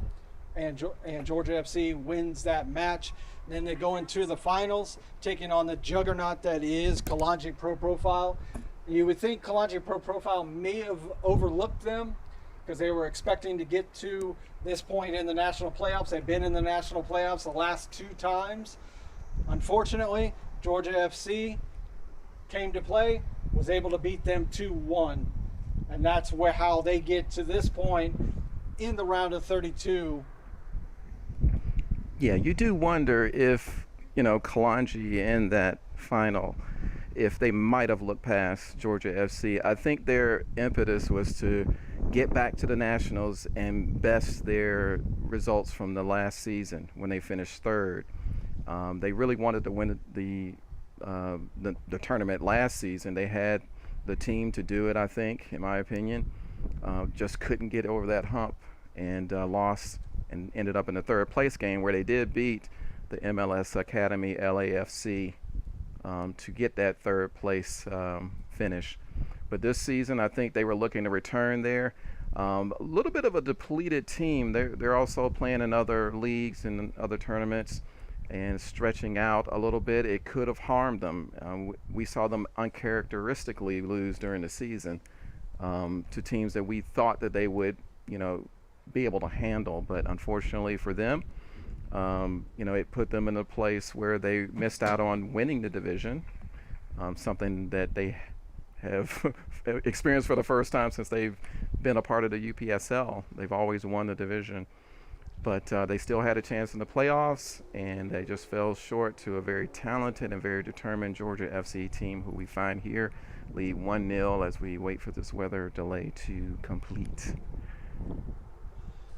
and Georgia FC wins that match. And then they go into the finals, taking on the juggernaut that is Kalanji Pro Profile. You would think Kalanji Pro Profile may have overlooked them because they were expecting to get to this point in the national playoffs. They've been in the national playoffs the last 2 times. Unfortunately, Georgia FC came to play, was able to beat them 2-1. And that's how they get to this point in the round of 32. Yeah, you do wonder if, Kalanji in that final, if they might have looked past Georgia FC. I think their impetus was to get back to the Nationals and best their results from the last season when they finished 3rd. They really wanted to win the tournament last season. They had the team to do it, I think, in my opinion. Just couldn't get over that hump and lost and ended up in the 3rd place game where they did beat the MLS Academy LAFC to get that 3rd place finish. But this season, I think they were looking to return there. A little bit of a depleted team. They're also playing in other leagues and other tournaments and stretching out a little bit. It could have harmed them. We saw them uncharacteristically lose during the season to teams that we thought that they would, be able to handle. But unfortunately for them, it put them in a place where they missed out on winning the division, something that they have experienced for the first time since they've been a part of the UPSL. They've always won the division. But they still had a chance in the playoffs, and they just fell short to a very talented and very determined Georgia FC team, who we find here lead 1-0 as we wait for this weather delay to complete.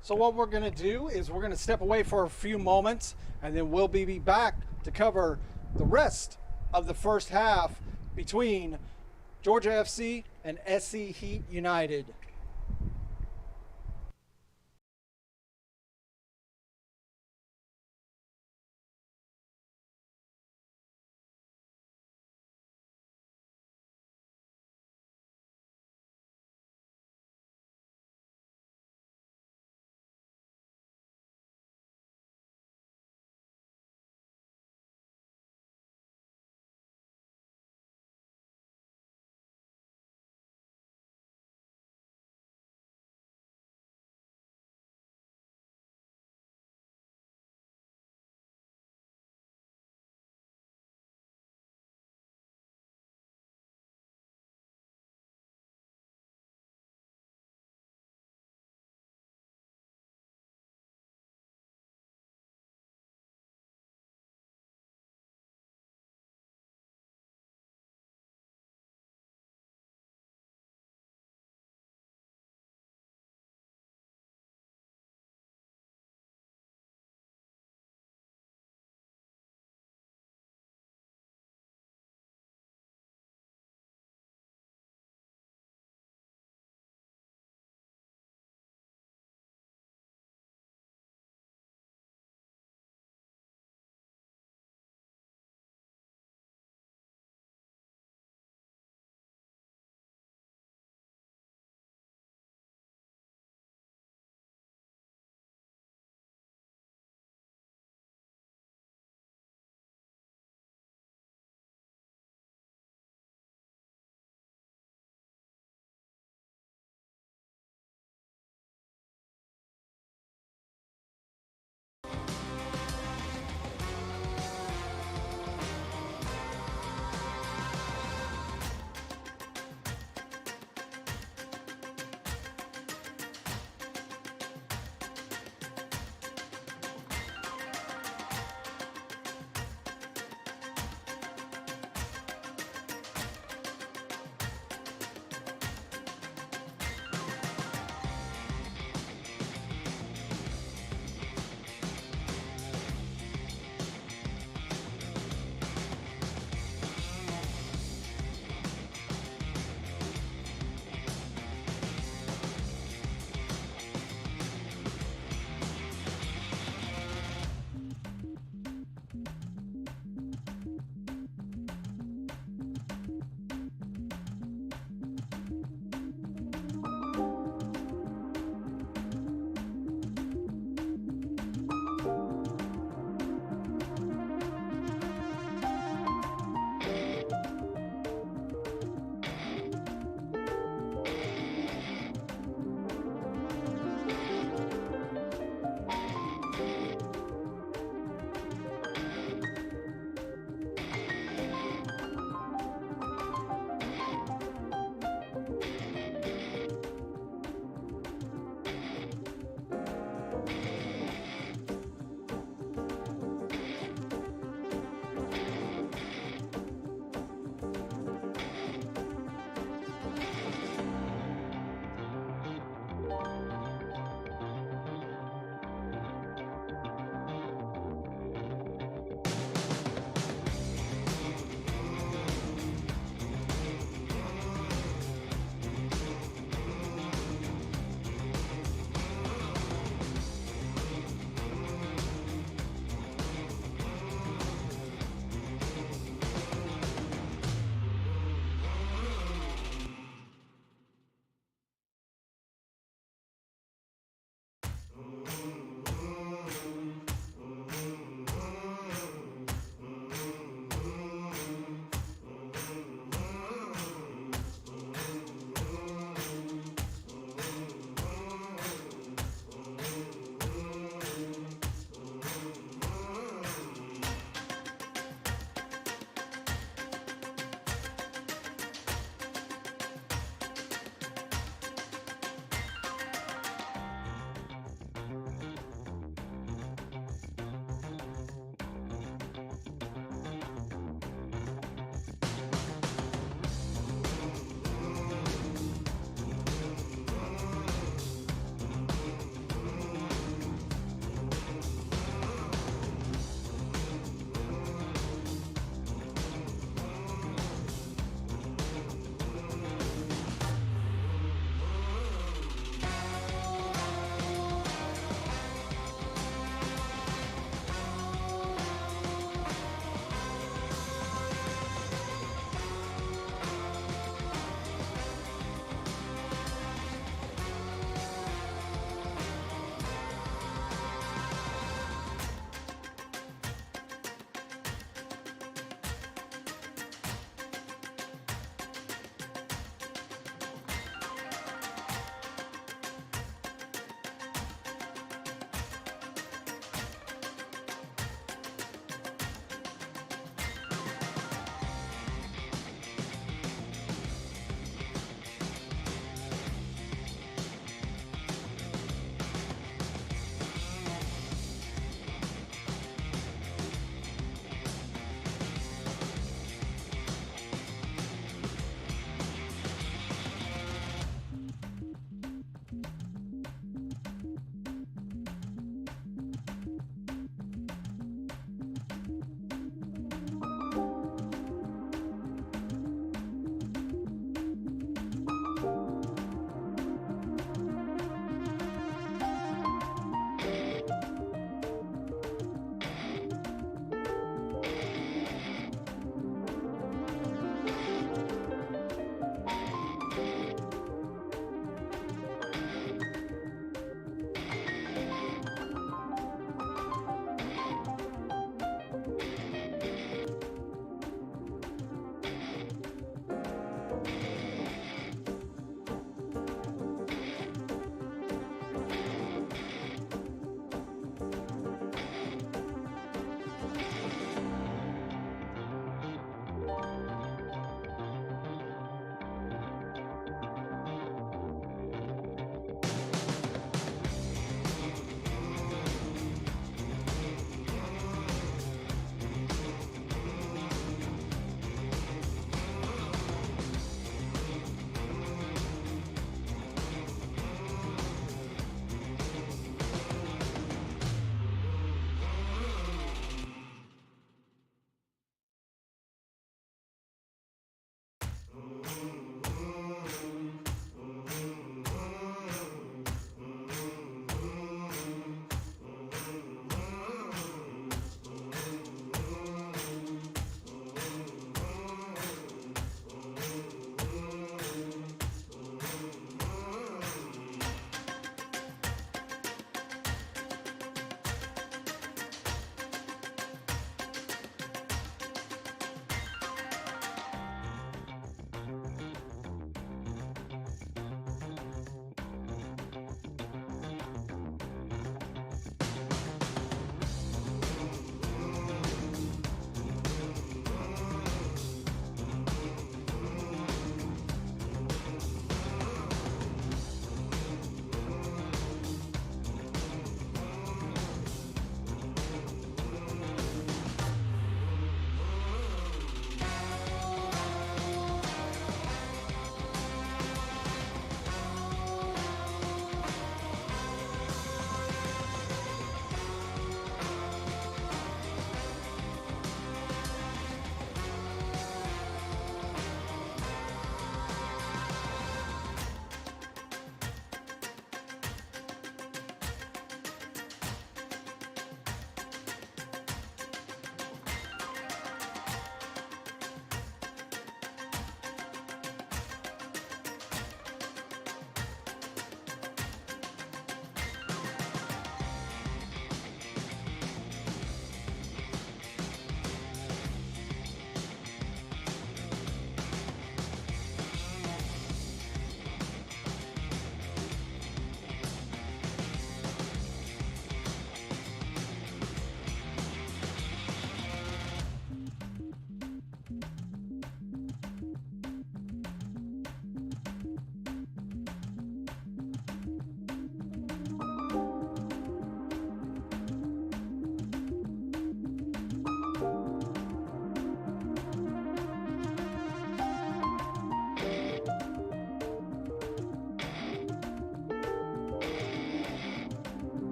So what we're going to do is we're going to step away for a few moments, and then we'll be back to cover the rest of the first half between Georgia FC and SC Heat United.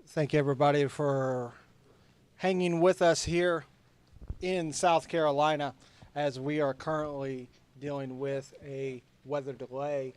Thank everybody for hanging with us here in South Carolina as we are currently dealing with a weather delay.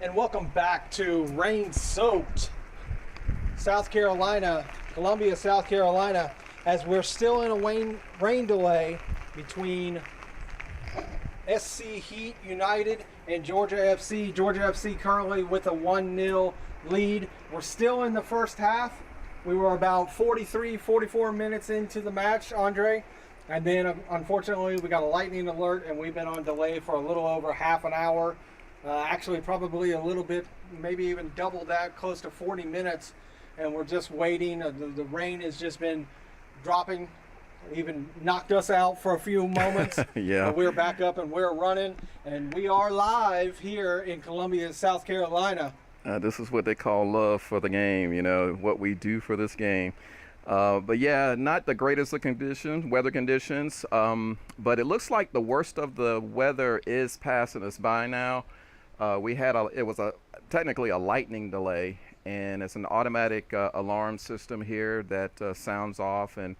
And welcome back to rain-soaked South Carolina, Columbia, South Carolina, as we're still in a rain delay between SC Heat United and Georgia FC. Georgia FC currently with a 1-0 lead. We're still in the first half. We were about 43, 44 minutes into the match, Andre. And then, unfortunately, we got a lightning alert, and we've been on delay for a little over half an hour. Actually, probably a little bit, maybe even double that, close to 40 minutes. And we're just waiting. The rain has just been dropping, even knocked us out for a few moments. Yeah. But we're back up and we're running. And we are live here in Columbia, South Carolina. This is what they call love for the game, what we do for this game. But yeah, not the greatest of weather conditions, but it looks like the worst of the weather is passing us by now. It was technically a lightning delay, and it's an automatic alarm system here that sounds off, and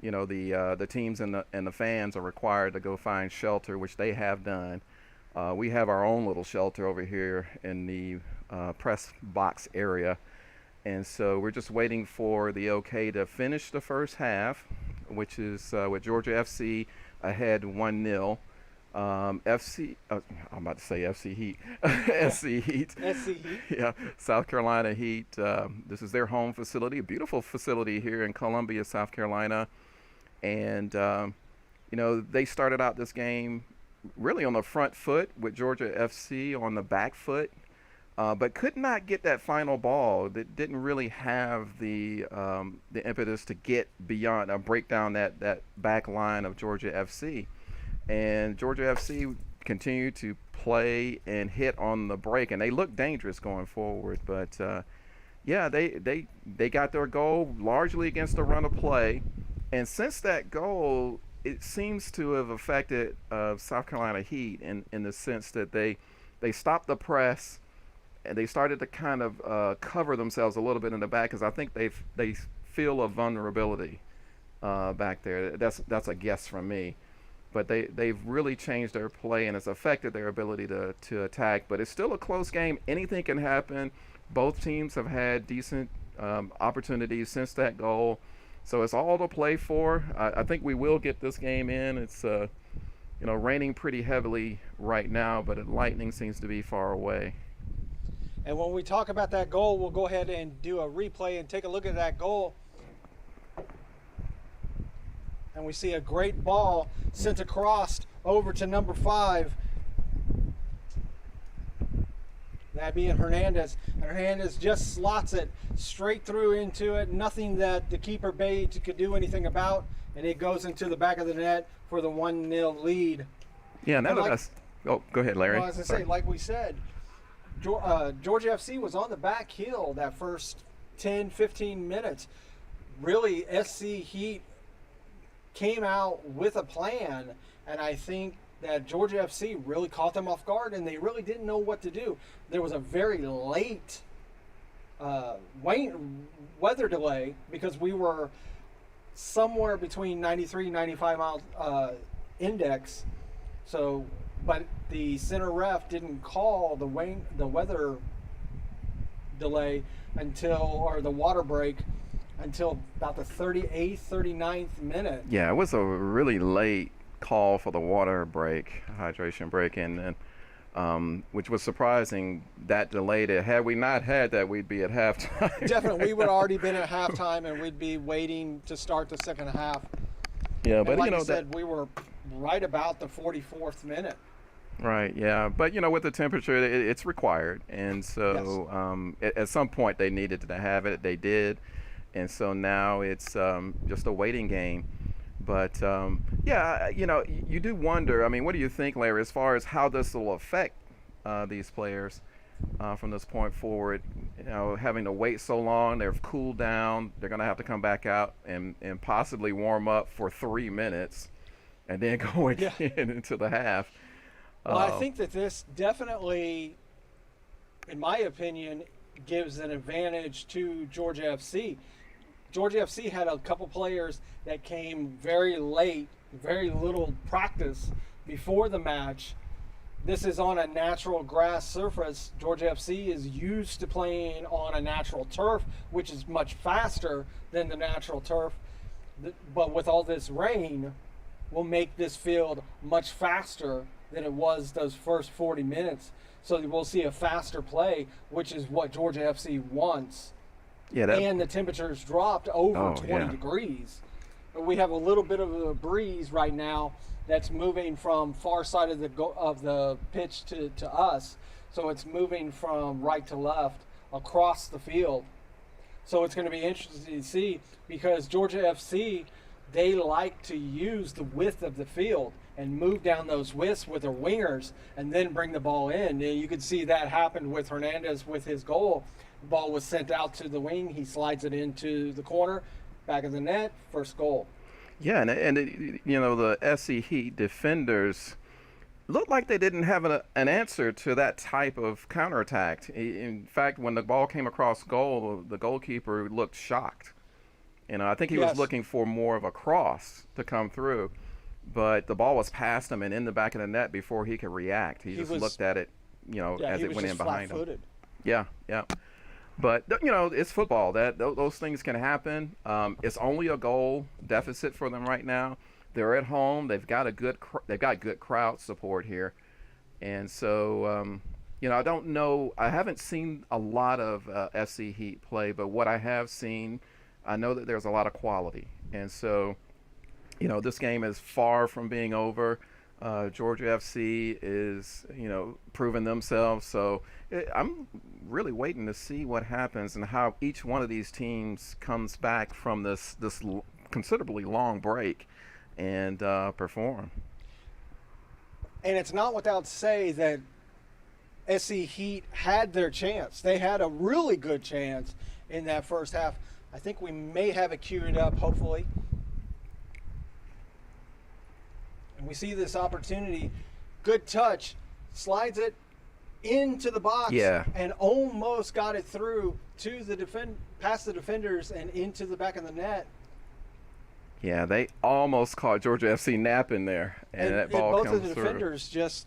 the teams and the fans are required to go find shelter, which they have done. We have our own little shelter over here in the press box area. And so we're just waiting for the okay to finish the first half, which is with Georgia FC ahead 1-0. I'm about to say FC Heat. SC Heat. SC Heat. Yeah, South Carolina Heat. This is their home facility, a beautiful facility here in Columbia, South Carolina. And, they started out this game really on the front foot with Georgia FC on the back foot. But could not get that final ball. That didn't really have the impetus to get beyond, break down that back line of Georgia FC. And Georgia FC continued to play and hit on the break, and they looked dangerous going forward. But they got their goal largely against the run of play, and since that goal, it seems to have affected South Carolina Heat in the sense that they stopped the press. And they started to kind of cover themselves a little bit in the back, because I think they feel a vulnerability back there. That's a guess from me, but they've really changed their play, and it's affected their ability to attack. But it's still a close game. Anything can happen. Both teams have had decent opportunities since that goal, so it's all to play for. I think we will get this game in. It's raining pretty heavily right now, but lightning seems to be far away. And when we talk about that goal, we'll go ahead and do a replay and take a look at that goal. And we see a great ball sent across over to number 5. That being Hernandez. And Hernandez just slots it straight through into it. Nothing that the keeper Bates could do anything about. And it goes into the back of the net for the 1-0 lead. Yeah, that's... Oh, go ahead, Larry. Well, as I say, like we said, Georgia FC was on the back heel that first 10, 15 minutes. Really, SC Heat came out with a plan, and I think that Georgia FC really caught them off guard, and they really didn't know what to do. There was a very late weather delay, because we were somewhere between 93 and 95 miles index. So, but the center ref didn't call the weather delay or the water break until about the 38th, 39th minute. Yeah, it was a really late call for the water break, hydration break, and which was surprising, that delayed it. Had we not had that, we'd be at halftime. Definitely, we would have already been at halftime, and we'd be waiting to start the second half. Yeah, but and like you said, we were right about the 44th minute. Right, yeah, but with the temperature, it's required, and so yes. At some point they needed to have it. They did, and so now it's just a waiting game. But you do wonder. I mean, what do you think, Larry, as far as how this will affect these players from this point forward? Having to wait so long, they've cooled down. They're going to have to come back out and possibly warm up for 3 minutes, and then go again into the half. Well, I think that this definitely, in my opinion, gives an advantage to Georgia FC. Georgia FC had a couple players that came very late, very little practice before the match, this is on a natural grass surface. Georgia FC is used to playing on a natural turf, which is much faster than the natural turf. But with all this rain, will make this field much faster than it was those first 40 minutes. So we'll see a faster play, which is what Georgia FC wants. Yeah, and the temperatures dropped over 20 degrees. We have a little bit of a breeze right now that's moving from far side of the pitch to us. So it's moving from right to left across the field. So it's going to be interesting to see, because Georgia FC, they like to use the width of the field and move down those widths with their wingers and then bring the ball in. And you could see that happened with Hernandez with his goal. The ball was sent out to the wing. He slides it into the corner, back of the net, first goal. Yeah, and the SC Heat defenders looked like they didn't have an answer to that type of counterattack. In fact, when the ball came across goal, the goalkeeper looked shocked. I think he was looking for more of a cross to come through, but the ball was past him and in the back of the net before he could react. He just looked at it, as it went in behind him. Yeah. But it's football. Those things can happen. It's only a goal deficit for them right now. They're at home. They've got good crowd support here, and so I don't know. I haven't seen a lot of SC Heat play, but what I have seen, I know that there's a lot of quality, and so this game is far from being over. Georgia FC is, proving themselves. So I'm really waiting to see what happens and how each one of these teams comes back from this considerably long break and perform. And it's not without say that SC Heat had their chance. They had a really good chance in that first half. I think we may have it queued up, hopefully. And we see this opportunity. Good touch. Slides it into the box. Yeah. And almost got it through to the past the defenders and into the back of the net. Yeah, they almost caught Georgia FC napping there. And that ball comes through. Both of the defenders just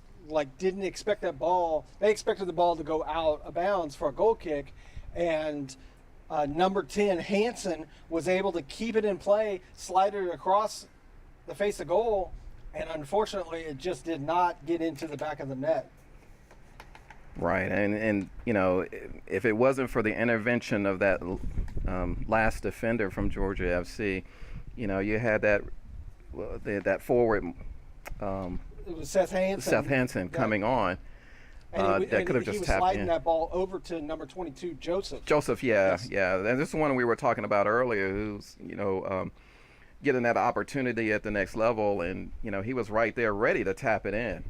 didn't expect that ball. They expected the ball to go out of bounds for a goal kick. And number 10, Hansen, was able to keep it in play, slide it across the face of goal. And unfortunately, it just did not get into the back of the net. Right, and if it wasn't for the intervention of that last defender from Georgia FC, you had that forward. It was Seth Hansen. Coming on. That could have just tapped in. He was sliding that ball over to number 22, Joseph. Yeah. And this is one we were talking about earlier, who's getting that opportunity at the next level, and he was right there ready to tap it in.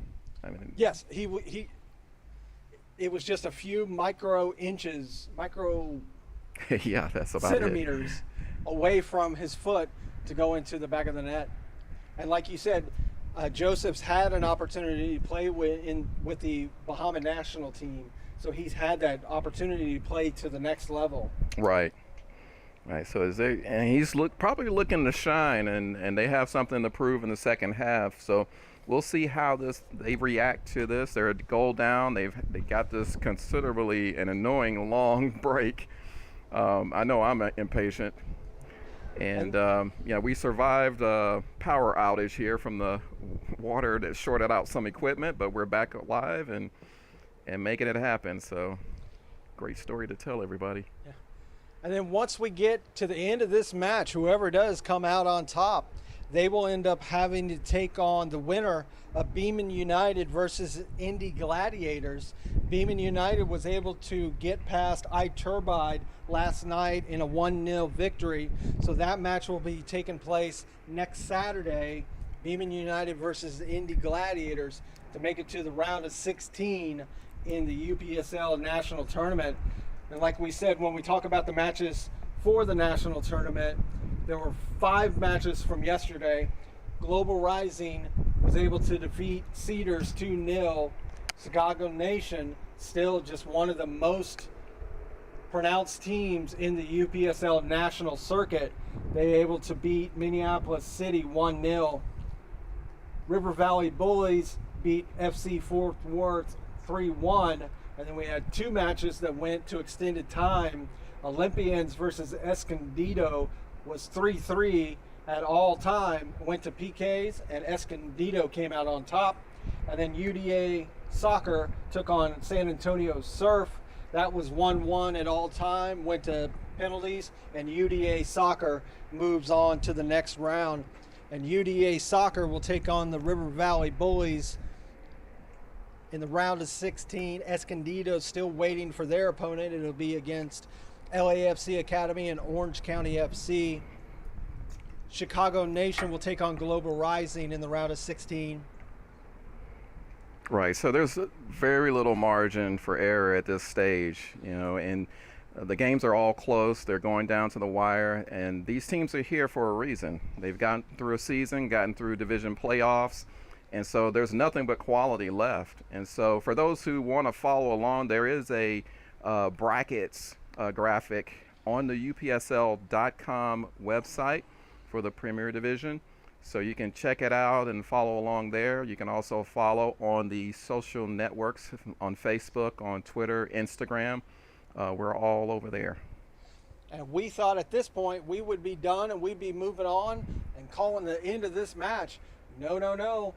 Yes, it was just a few micro yeah, that's about centimeters away from his foot to go into the back of the net. And like you said, Joseph's had an opportunity to play with the Bahama national team, so he's had that opportunity to play to the next level. Right. So and he's probably looking to shine, and they have something to prove in the second half. So we'll see how they react to this. They're a goal down. They got this considerably an annoying long break. I know I'm impatient, and we survived a power outage here from the water that shorted out some equipment, but we're back alive and making it happen. So great story to tell everybody. Yeah. And then once we get to the end of this match, whoever does come out on top, they will end up having to take on the winner of Beeman United versus Indy Gladiators. Beeman United was able to get past iTurbide last night in a 1-0 victory. So that match will be taking place next Saturday, Beeman United versus Indy Gladiators, to make it to the round of 16 in the UPSL National Tournament. And like we said, when we talk about the matches for the national tournament, there were 5 matches from yesterday. Global Rising was able to defeat Cedars 2-0. Chicago Nation, still just one of the most pronounced teams in the UPSL national circuit. They able to beat Minneapolis City 1-0. River Valley Bullies beat FC Fort Worth 3-1. And then we had 2 matches that went to extended time. Olympians versus Escondido was 3-3 at all time. Went to PKs, and Escondido came out on top. And then UDA Soccer took on San Antonio Surf. That was 1-1 at all time. Went to penalties, and UDA Soccer moves on to the next round. And UDA Soccer will take on the River Valley Bullies in the round of 16. Escondido still waiting for their opponent. It'll be against LAFC Academy and Orange County FC. Chicago Nation will take on Global Rising in the round of 16. Right, so there's very little margin for error at this stage, and the games are all close. They're going down to the wire, and these teams are here for a reason. They've gotten through a season, gotten through division playoffs, and so there's nothing but quality left. And so for those who want to follow along, there is a brackets graphic on the UPSL.com website for the Premier Division. So you can check it out and follow along there. You can also follow on the social networks on Facebook, on Twitter, Instagram. We're all over there. And we thought at this point we would be done and we'd be moving on and calling the end of this match. No.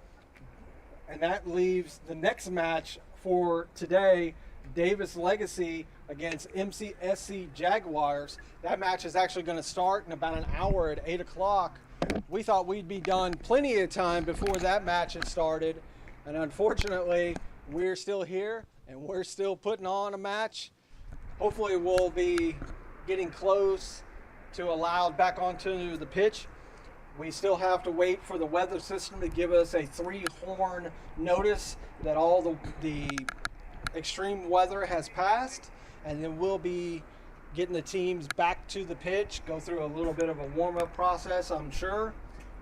And that leaves the next match for today, Davis Legacy against MCSC Jaguars. That match is actually going to start in about an hour at 8 o'clock. We thought we'd be done plenty of time before that match had started. And unfortunately, we're still here and we're still putting on a match. Hopefully we'll be getting close to allowed back onto the pitch. We still have to wait for the weather system to give us a 3-horn notice that all the extreme weather has passed, and then we'll be getting the teams back to the pitch, go through a little bit of a warm-up process, I'm sure,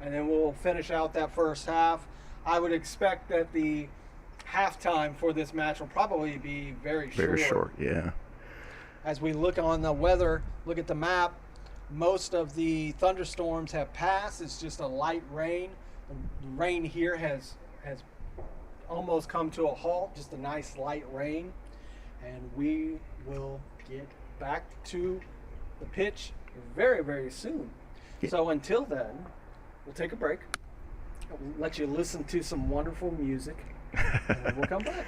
and then we'll finish out that first half. I would expect that the halftime for this match will probably be very short. Very short, yeah. As we look on the weather, look at the map, most of the thunderstorms have passed. It's just a light rain. The rain here has almost come to a halt, just a nice light rain. And we will get back to the pitch very, very soon. Yeah. So until then, we'll take a break. We'll let you listen to some wonderful music, and then we'll come back.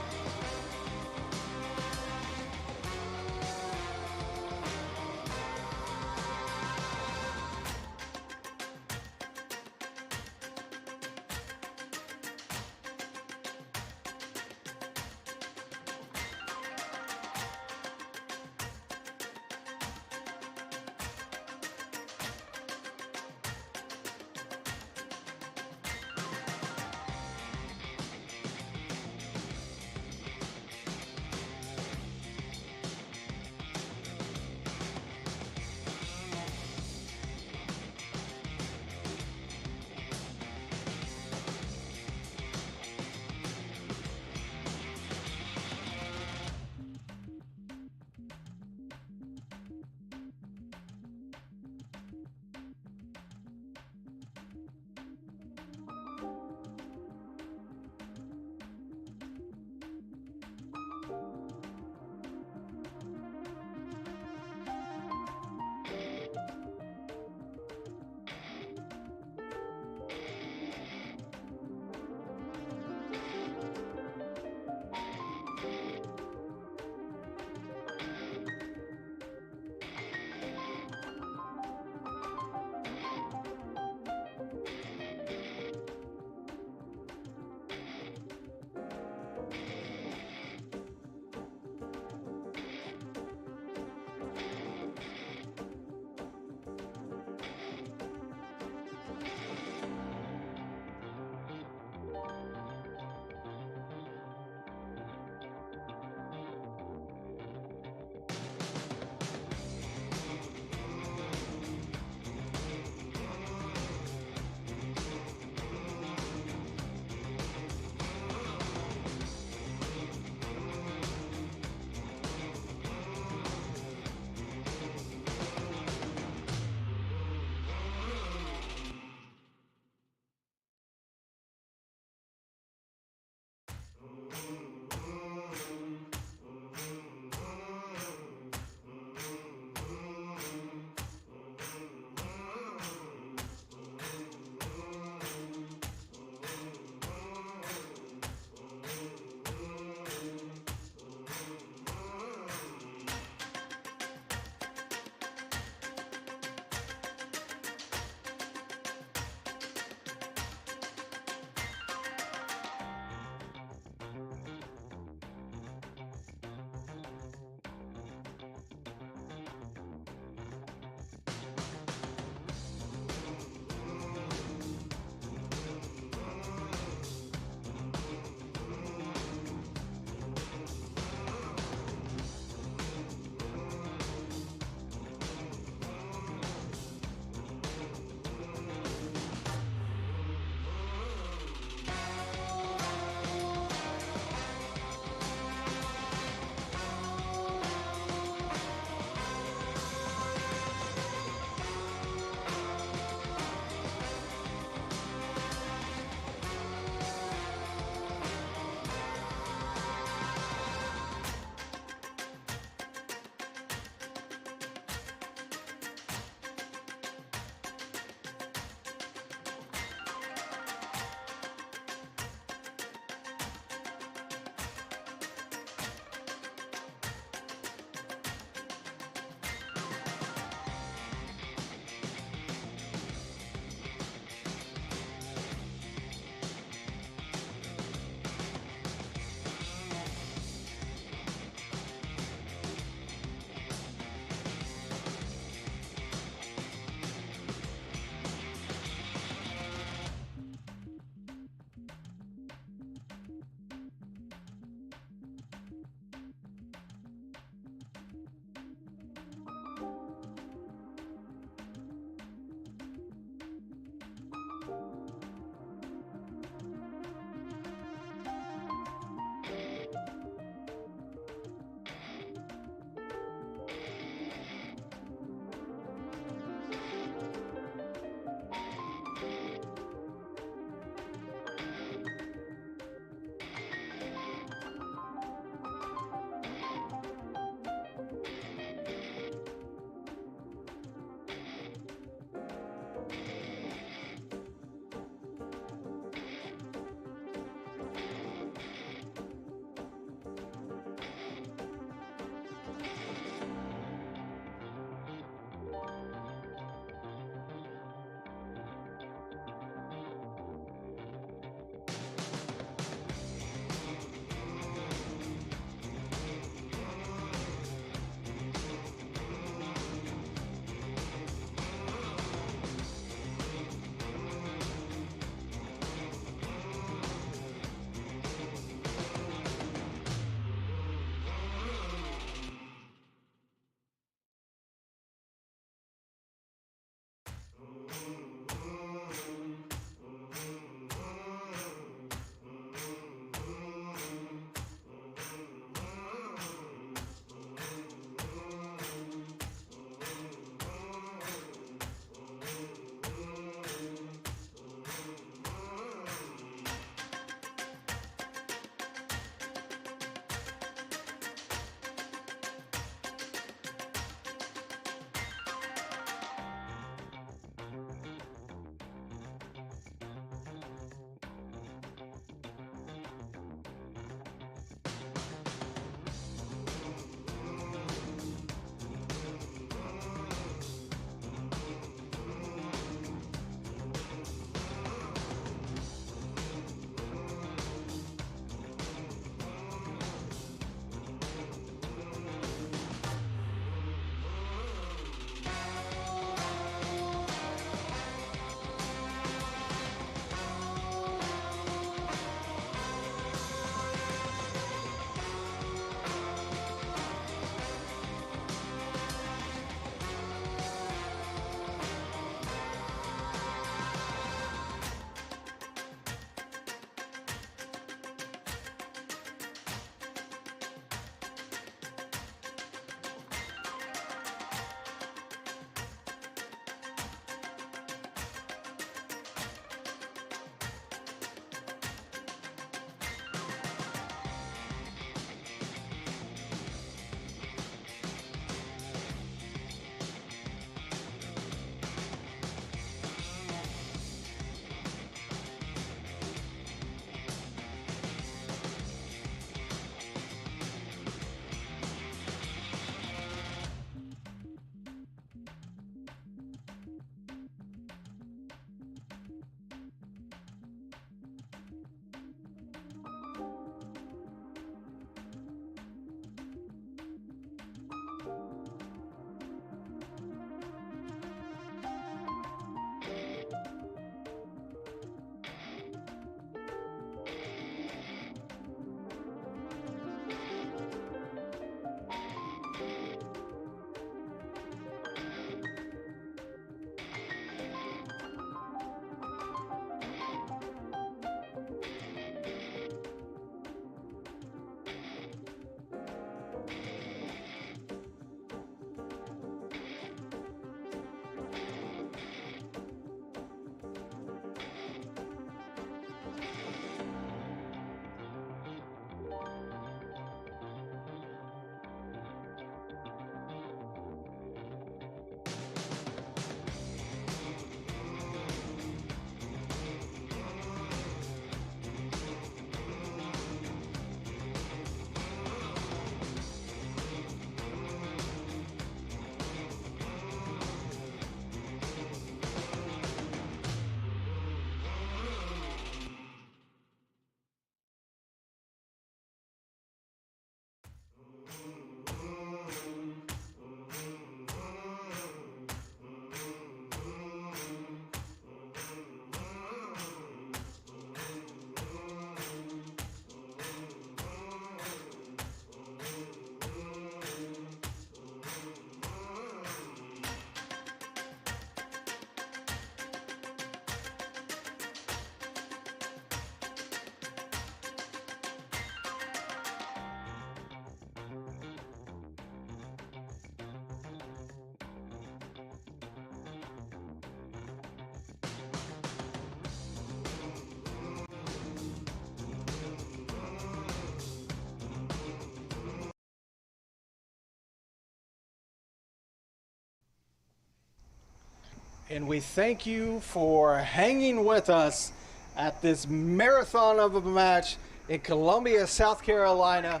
And we thank you for hanging with us at this marathon of a match in Columbia, South Carolina.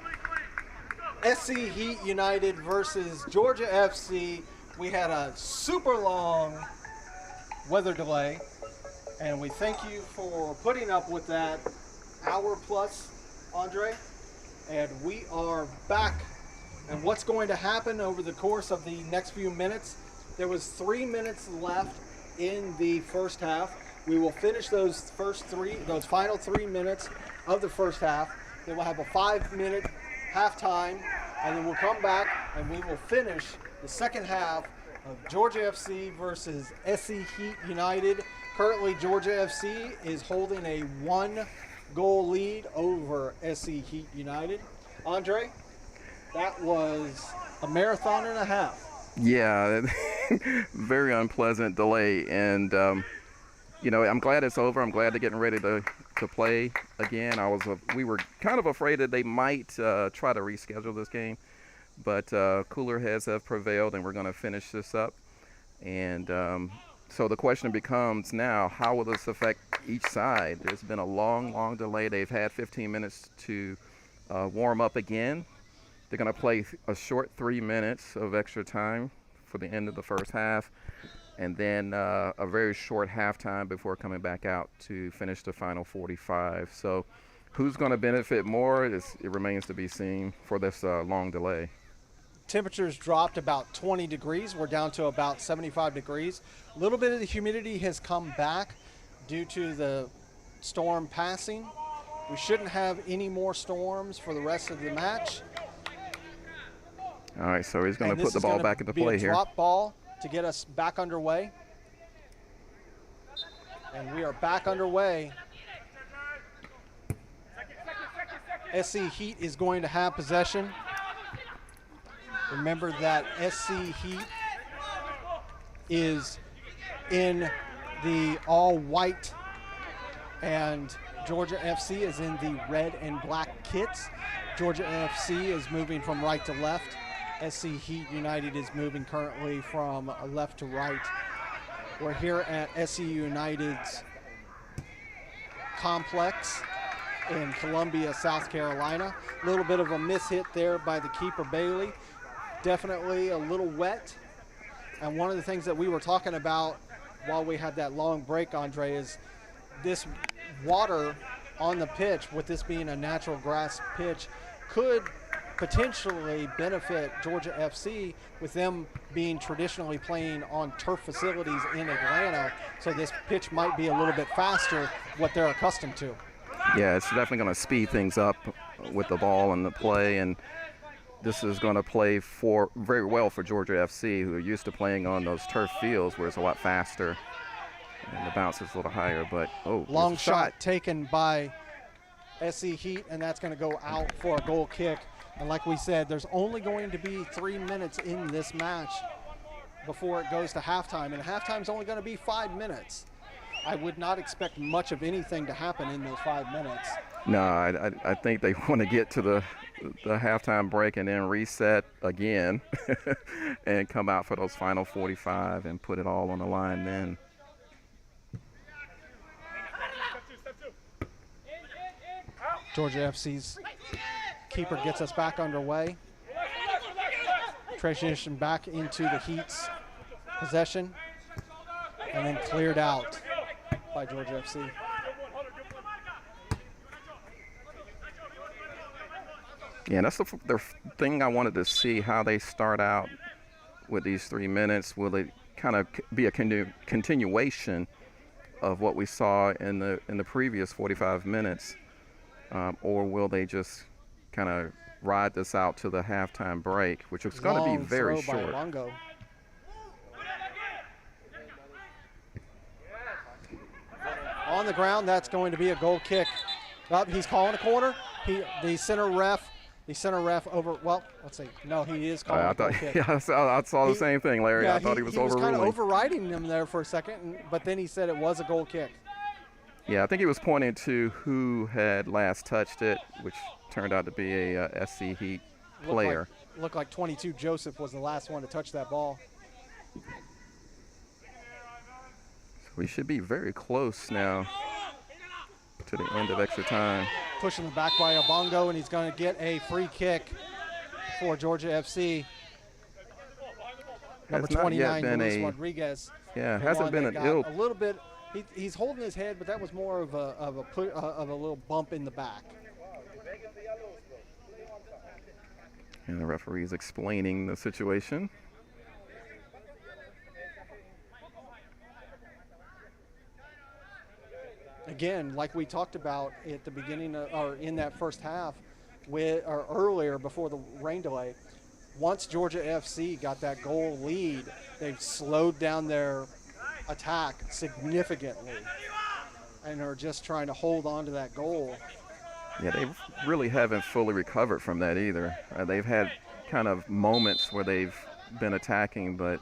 SC Heat United versus Georgia FC. We had a super long weather delay, and we thank you for putting up with that hour plus, Andre. And we are back. And what's going to happen over the course of the next few minutes? There was 3 minutes left in the first half. We will finish those final 3 minutes of the first half. Then we'll have a 5-minute halftime, and then we'll come back and we will finish the second half of Georgia FC versus SC Heat United. Currently, Georgia FC is holding a 1-goal lead over SC Heat United. Andre, that was a marathon and a half. Yeah, very unpleasant delay, and I'm glad it's over. I'm glad they're getting ready to play again. We were kind of afraid that they might try to reschedule this game, but cooler heads have prevailed, and we're going to finish this up. And so the question becomes now, how will this affect each side? There's been a long delay. They've had 15 minutes to warm up again. They're going to play a short 3 minutes of extra time for the end of the first half, and then a very short halftime before coming back out to finish the final 45. So who's going to benefit more, it remains to be seen for this long delay. Temperatures dropped about 20 degrees. We're down to about 75 degrees. A little bit of the humidity has come back due to the storm passing. We shouldn't have any more storms for the rest of the match. All right, so he's going to put the ball back into play here. Drop ball to get us back underway. And we are back underway. SC Heat is going to have possession. Remember that SC Heat is in the all-white, and Georgia FC is in the red and black kits. Georgia FC is moving from right to left. SC Heat United is moving currently from left to right. We're here at SC United's complex in Columbia, South Carolina. A little bit of a mishit there by the keeper, Bailey. Definitely a little wet. And one of the things that we were talking about while we had that long break, Andre, is this water on the pitch, with this being a natural grass pitch, could potentially benefit Georgia FC with them being traditionally playing on turf facilities in Atlanta. So this pitch might be a little bit faster, what they're accustomed to. Yeah, it's definitely going to speed things up with the ball and the play, and this is going to play very well for Georgia FC, who are used to playing on those turf fields where it's a lot faster and the bounce is a little higher. But long shot taken by SC Heat, and that's going to go out for a goal kick. And like we said, there's only going to be 3 minutes in this match before it goes to halftime, and halftime's only going to be 5 minutes. I would not expect much of anything to happen in those 5 minutes. No, I think they want to get to the halftime break and then reset again and come out for those final 45 and put it all on the line then. Georgia FC's keeper gets us back underway. Transition back into the Heat's possession, and then cleared out by Georgia FC. Yeah, that's the thing I wanted to see, how they start out with these 3 minutes. Will it kind of be a continuation of what we saw in the previous 45 minutes, or will they just kind of ride this out to the halftime break, which is going to be very short. On the ground, that's going to be a goal kick. He's calling a corner. The center ref over. Well, let's see. No, he is calling a goal kick. Yeah, I saw the same thing, Larry. Yeah, I thought he was overruling. He was kind of overriding them there for a second, but then he said it was a goal kick. Yeah, I think he was pointing to who had last touched it, which turned out to be a SC Heat player. Looked like 22 Joseph was the last one to touch that ball. We should be very close now to the end of extra time. Pushing the back by Obongo, and he's going to get a free kick for Georgia FC. Number 29, Luis Rodriguez. Yeah, hasn't been a little bit. He's holding his head, but that was more of a little bump in the back. And the referee's explaining the situation. Again, like we talked about at the beginning or in that first half, or earlier before the rain delay, once Georgia FC got that goal lead, they've slowed down their attack significantly and are just trying to hold on to that goal. Yeah, they really haven't fully recovered from that either. They've had kind of moments where they've been attacking, but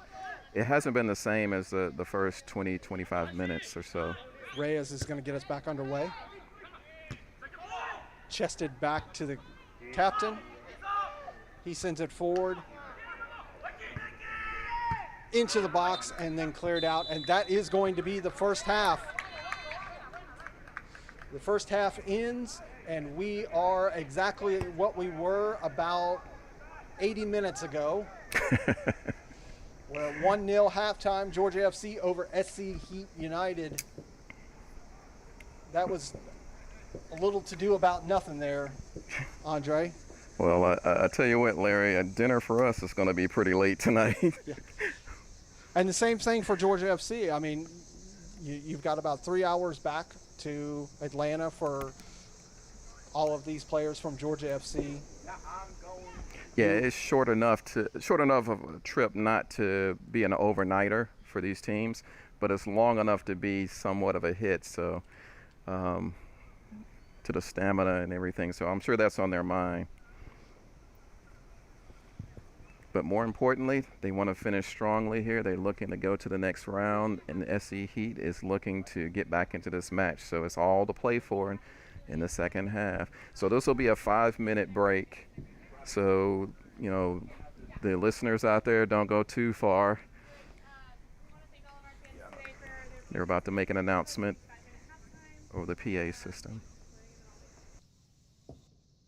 it hasn't been the same as the first 20, 25 minutes or so. Reyes is going to get us back underway. Chested back to the captain. He sends it forward into the box and then cleared out, and that is going to be the first half. The first half ends, and we are exactly what we were about 80 minutes ago. We're at 1-0 halftime, Georgia FC over SC Heat United. That was a little to do about nothing there, Andre. Well, I tell you what, Larry, dinner for us is going to be pretty late tonight. Yeah. And the same thing for Georgia FC. I mean, you've got about 3 hours back to Atlanta for all of these players from Georgia FC. Yeah, it's short enough of a trip not to be an overnighter for these teams, but it's long enough to be somewhat of a hit. So, to the stamina and everything. So I'm sure that's on their mind. But more importantly, they want to finish strongly here. They're looking to go to the next round, and the SC Heat is looking to get back into this match. So it's all to play for in the second half. So this will be a 5-minute break. So, you know, the listeners out there, don't go too far. They're about to make an announcement over the PA system.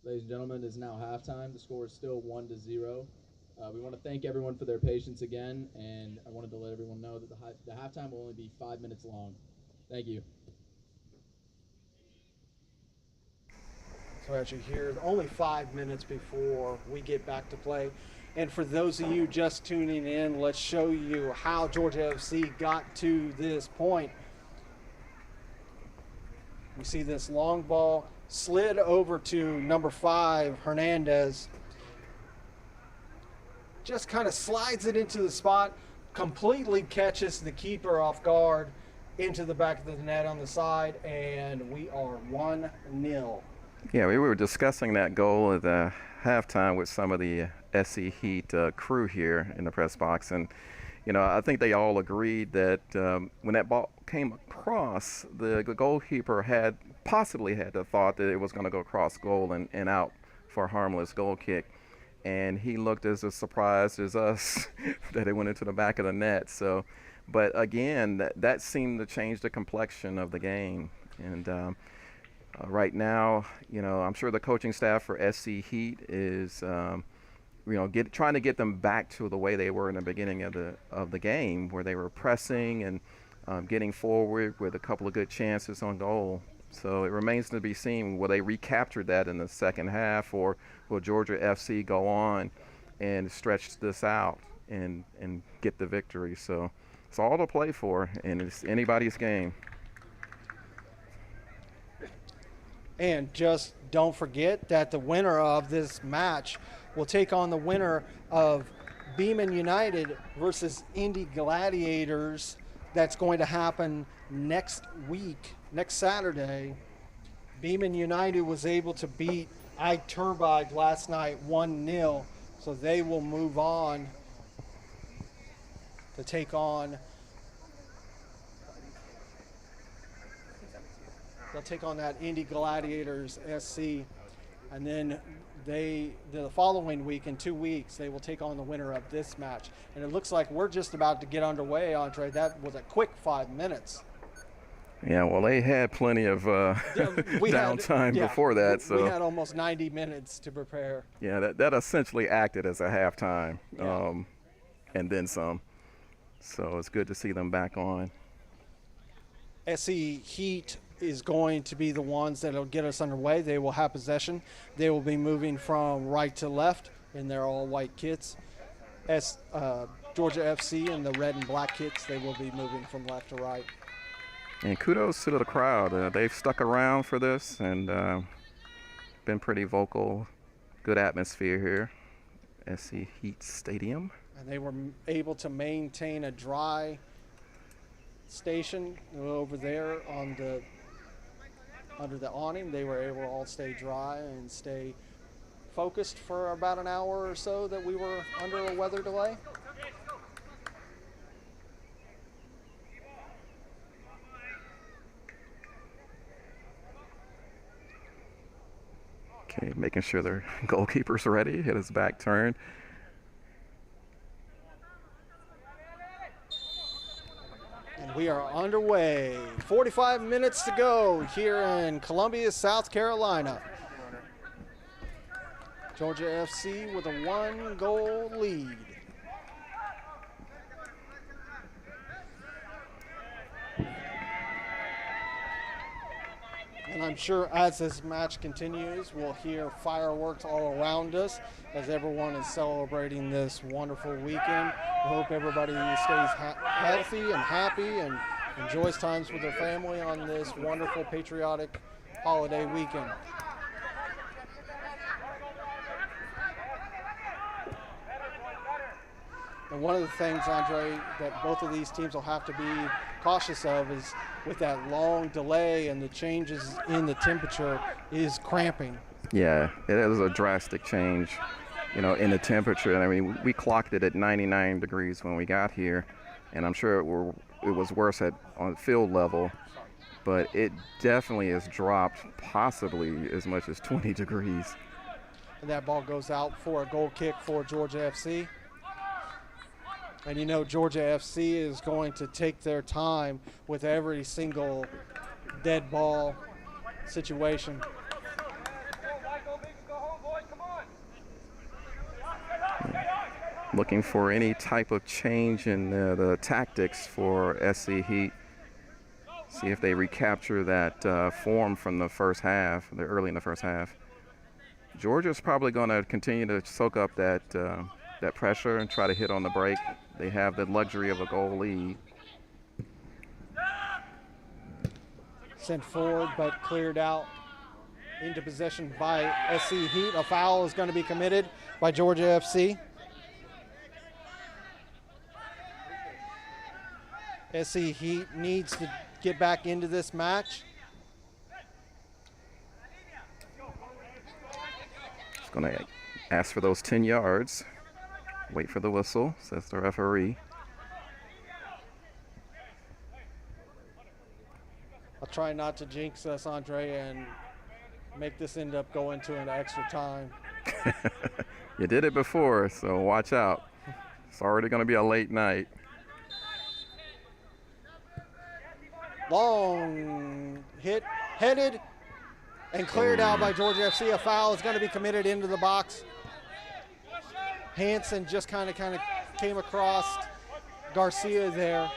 Ladies and gentlemen, it is now halftime. The score is still 1-0. We want to thank everyone for their patience again, and I wanted to let everyone know that the halftime will only be 5 minutes long. Thank you. So as you hear, only 5 minutes before we get back to play. And for those of you just tuning in, let's show you how Georgia FC got to this point. We see this long ball slid over to number 5, Hernandez. Just kind of slides it into the spot, completely catches the keeper off guard into the back of the net on the side, and we are 1-0. Yeah, we were discussing that goal at the halftime with some of the SC Heat crew here in the press box, and you know, I think they all agreed that when that ball came across, the goalkeeper had possibly had the thought that it was going to go across goal and out for a harmless goal kick. And he looked as surprised as us that it went into the back of the net. So, but again, that seemed to change the complexion of the game. And right now, you know, I'm sure the coaching staff for SC Heat is, you know, trying to get them back to the way they were in the beginning of the game, where they were pressing and getting forward with a couple of good chances on goal. So it remains to be seen, will they recapture that in the second half, or will Georgia FC go on and stretch this out and get the victory? So it's all to play for, and it's anybody's game. And just don't forget that the winner of this match will take on the winner of Beeman United versus Indy Gladiators. That's going to happen next week, next Saturday. Beeman United was able to beat Turbide last night 1-0, so they will move on to take on. They'll take on that Indy Gladiators SC, and then the following week, in 2 weeks, they will take on the winner of this match. And it looks like we're just about to get underway, Andre. That was a quick 5 minutes. Yeah, well, they had plenty of downtime before that. So we had almost 90 minutes to prepare. Yeah, that essentially acted as a halftime, Yeah. and then some. So it's good to see them back on. SC Heat is going to be the ones that will get us underway. They will have possession. They will be moving from right to left in their all-white kits. Georgia FC in the red and black kits, they will be moving from left to right. And kudos to the crowd. They've stuck around for this and been pretty vocal. Good atmosphere here, SC Heat Stadium. And they were able to maintain a dry station over there on under the awning. They were able to all stay dry and stay focused for about an hour or so that we were under a weather delay. Okay, making sure their goalkeeper's ready, hit his back turned. And we are underway. 45 minutes to go here in Columbia, South Carolina. Georgia FC with a 1-goal lead. And I'm sure as this match continues, we'll hear fireworks all around us as everyone is celebrating this wonderful weekend. We hope everybody stays healthy and happy and enjoys times with their family on this wonderful patriotic holiday weekend. And one of the things, Andre, that both of these teams will have to be cautious of is with that long delay and the changes in the temperature is cramping. Yeah, it is a drastic change, in the temperature. I mean, we clocked it at 99 degrees when we got here, and I'm sure it was worse on field level, but it definitely has dropped possibly as much as 20 degrees. And that ball goes out for a goal kick for Georgia FC. And Georgia FC is going to take their time with every single dead ball situation. Looking for any type of change in the tactics for SC Heat. See if they recapture that form from the first half, early in the first half. Georgia's probably going to continue to soak up that pressure and try to hit on the break. They have the luxury of a goal lead. Sent forward, but cleared out into possession by SC Heat. A foul is going to be committed by Georgia FC. SC Heat needs to get back into this match. Just going to ask for those 10 yards. Wait for the whistle, says the referee. I'll try not to jinx us, Andre, and make this end up going to an extra time. You did it before, so watch out. It's already going to be a late night. Long hit, headed, and cleared out by Georgia FC. A foul is going to be committed into the box. Hansen just kind of came across Garcia there,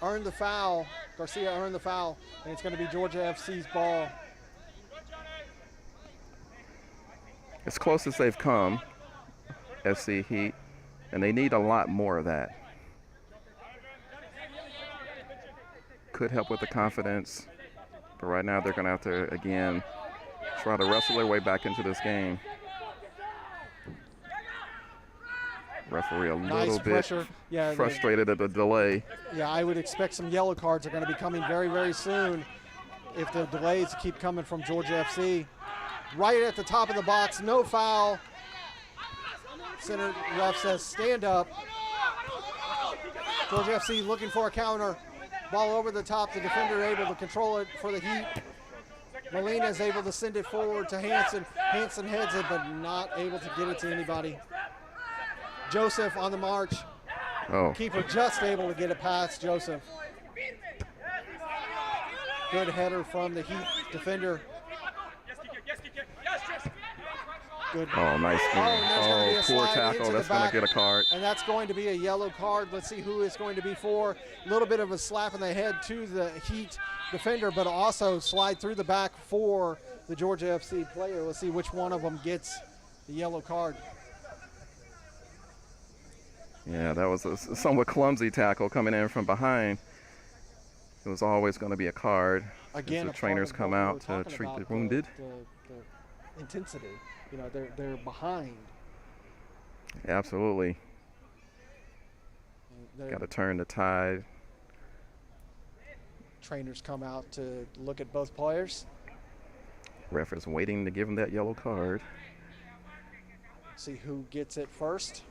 earned the foul. Garcia earned the foul, and it's going to be Georgia FC's ball. As close as they've come, SC Heat, and they need a lot more of that. Could help with the confidence, but right now they're going to have to, again, try to wrestle their way back into this game. Referee a little bit frustrated at the delay. Yeah, I would expect some yellow cards are going to be coming very, very soon if the delays keep coming from Georgia FC. Right at the top of the box, no foul. Center ref says stand up. Georgia FC looking for a counter. Ball over the top, the defender able to control it for the Heat. Molina is able to send it forward to Hansen. Hansen heads it, but not able to get it to anybody. Joseph on the march. Oh. Keeper just able to get it past Joseph. Good header from the Heat defender. Good. Oh, nice move. Oh, poor tackle. That's going to get a card. And that's going to be a yellow card. Let's see who it's going to be for. A little bit of a slap in the head to the Heat defender, but also slide through the back for the Georgia FC player. Let's see which one of them gets the yellow card. Yeah, that was a somewhat clumsy tackle coming in from behind. It was always going to be a card. Again, the trainers come out to treat the wounded. The intensity, you know, they're behind. Absolutely. Got to turn the tide. Trainers come out to look at both players. Ref is waiting to give him that yellow card. See who gets it first.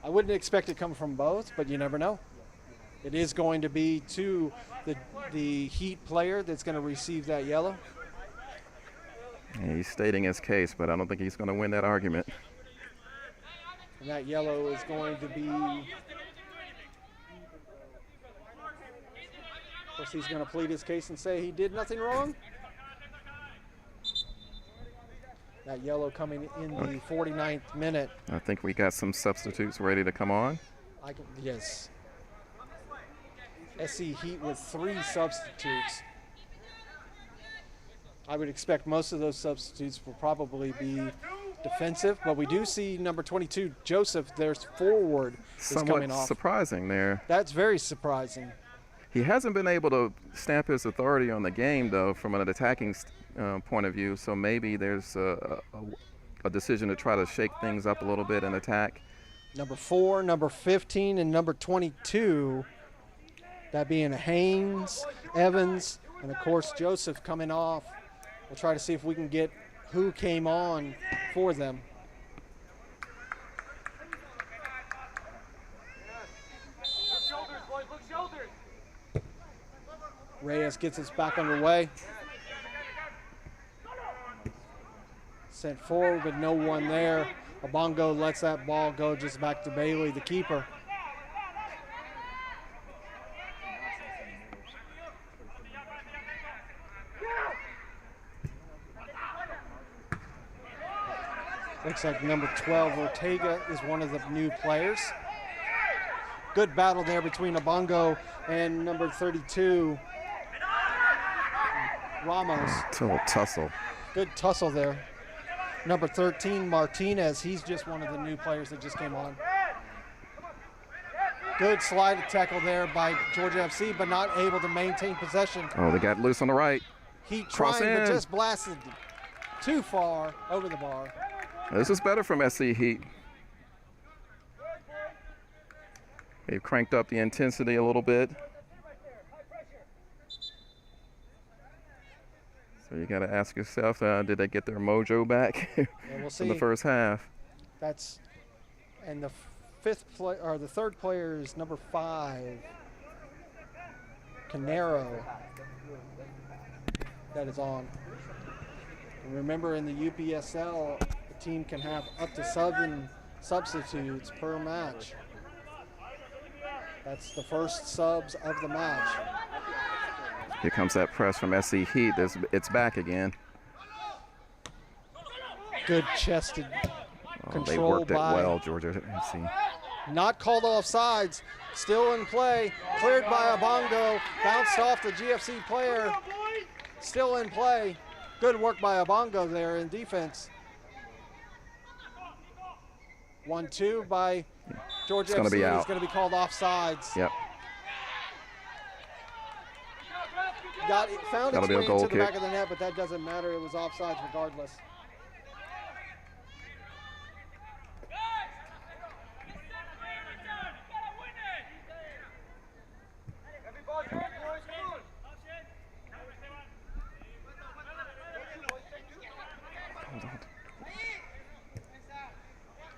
I wouldn't expect it to come from both, but you never know. It is going to be to the Heat player that's going to receive that yellow. Yeah, he's stating his case, but I don't think he's going to win that argument. And that yellow is going to be... Of course, he's going to plead his case and say he did nothing wrong. That yellow coming in the 49th minute. I think we got some substitutes ready to come on. Yes. SC Heat with 3 substitutes. I would expect most of those substitutes will probably be defensive, but we do see number 22, Joseph, their forward, is coming off. Somewhat surprising there. That's very surprising. He hasn't been able to stamp his authority on the game, though, from an attacking point of view, so maybe there's a decision to try to shake things up a little bit and attack. Number 4, number 15, and number 22, that being Haynes, Evans, and of course Joseph coming off. We'll try to see if we can get who came on for them. Reyes gets us back underway. Sent forward, but no one there. Obongo lets that ball go just back to Bailey, the keeper. Looks like number 12, Ortega, is one of the new players. Good battle there between Obongo and number 32, Ramos. It's a little tussle. Good tussle there. Number 13, Martinez, he's just one of the new players that just came on. Good slide tackle there by Georgia FC, but not able to maintain possession. Oh, they got loose on the right. He tried, but just blasted too far over the bar. This is better from SC Heat. They've cranked up the intensity a little bit. So you got to ask yourself, did they get their mojo back from the first half? That's, and the third player is number 5, Canero. That is on. And remember, in the UPSL, the team can have up to 7 substitutes per match. That's the first subs of the match. Here comes that press from SC Heat. It's back again. Good chested control. They worked it well, Georgia FC. Not called offsides. Still in play. Cleared by Obongo. Bounced off the GFC player. Still in play. Good work by Obongo there in defense. 1-2 by Georgia FC. It's going to be called offsides. Yep. Found its way into the back of the net, but that doesn't matter. It was offsides regardless.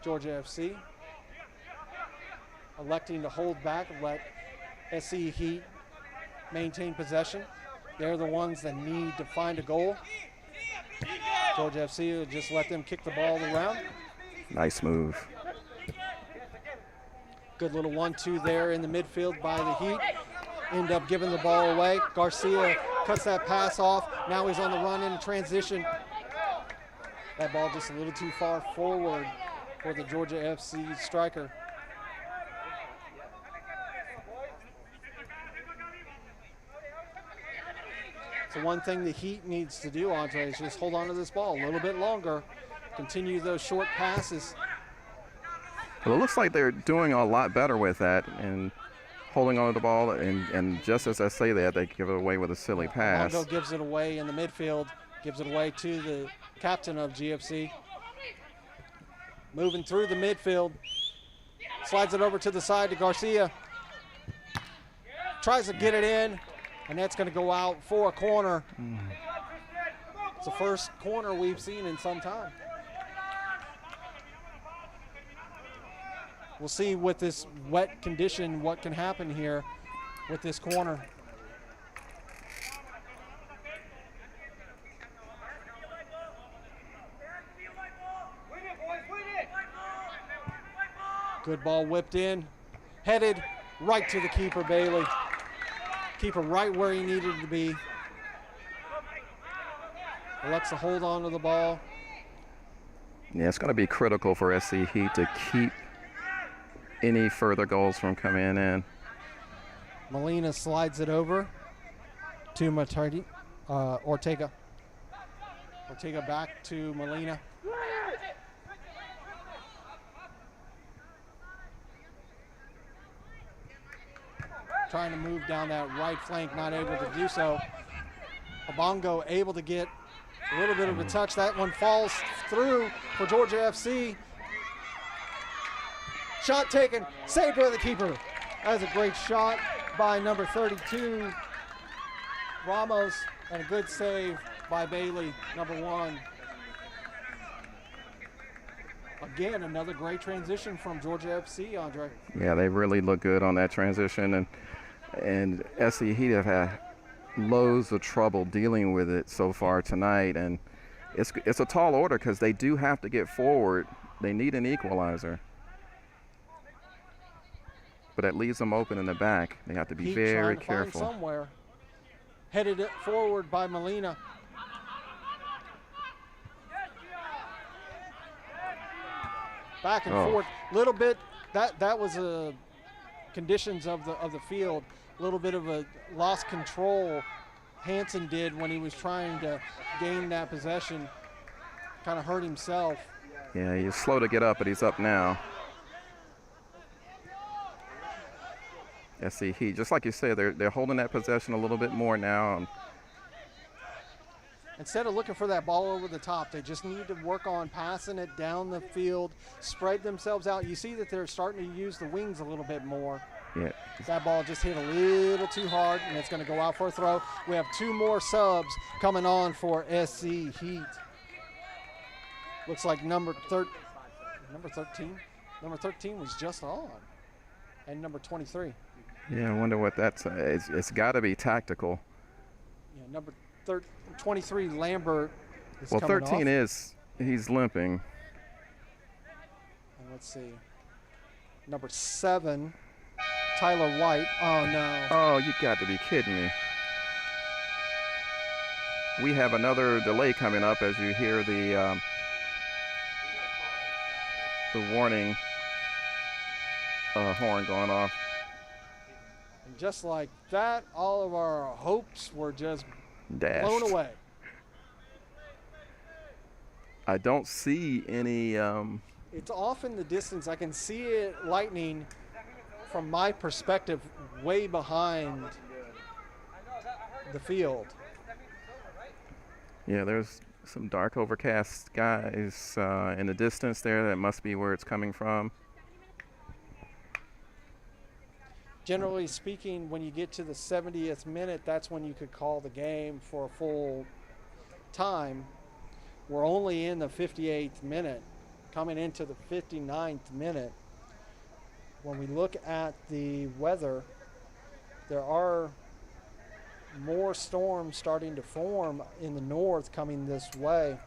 Georgia FC electing to hold back and let SC Heat maintain possession. They're the ones that need to find a goal. Georgia FC will just let them kick the ball around. Nice move. Good little 1-2 there in the midfield by the Heat. End up giving the ball away. Garcia cuts that pass off. Now he's on the run in transition. That ball just a little too far forward for the Georgia FC striker. So one thing the Heat needs to do, Andre, is just hold on to this ball a little bit longer. Continue those short passes. Well, it looks like they're doing a lot better with that and holding on to the ball. And just as I say that, they give it away with a silly pass. Longo gives it away in the midfield, gives it away to the captain of GFC. Moving through the midfield. Slides it over to the side to Garcia. Tries to get it in, and that's going to go out for a corner. It's the first corner we've seen in some time. We'll see with this wet condition what can happen here with this corner. Good ball whipped in, headed right to the keeper, Bailey. Keeper right where he needed to be. Alexa hold on to the ball. Yeah, it's going to be critical for SC Heat to keep any further goals from coming in. Molina slides it over to Ortega. Ortega back to Molina. Trying to move down that right flank, not able to do so. Abongo able to get a little bit of a touch. That one falls through for Georgia FC. Shot taken, saved by the keeper. That was a great shot by number 32, Ramos, and a good save by Bailey, number 1. Again, another great transition from Georgia FC, Andre. Yeah, they really look good on that transition, and SC Heat have had loads of trouble dealing with it so far tonight, and it's a tall order because they do have to get forward. They need an equalizer. But that leaves them open in the back. They have to be very careful. Somewhere. Headed it forward by Molina. Back and forth, little bit. That was conditions of the field. A little bit of a lost control. Hansen did when he was trying to gain that possession. Kind of hurt himself. Yeah, he's slow to get up, but he's up now. SC Heat, just like you say, they're holding that possession a little bit more now. Instead of looking for that ball over the top, they just need to work on passing it down the field, spread themselves out. You see that they're starting to use the wings a little bit more. Yeah. That ball just hit a little too hard, and it's going to go out for a throw. We have 2 more subs coming on for SC Heat. Looks like number 13 was just on, and number 23. Yeah, I wonder what that's. It's got to be tactical. Yeah, number 23 Lambert is well, coming 13 off. He's limping. And let's see. Number 7, Tyler White. Oh no. Oh, you got to be kidding me. We have another delay coming up as you hear the warning horn going off. And just like that, all of our hopes were just dashed. Blown away. I don't see any. It's off in the distance. I can see it lightning from my perspective way behind the field. Yeah, there's some dark overcast skies in the distance there. That must be where it's coming from. Generally speaking, when you get to the 70th minute, that's when you could call the game for a full time. We're only in the 58th minute, coming into the 59th minute. When we look at the weather, there are more storms starting to form in the north coming this way.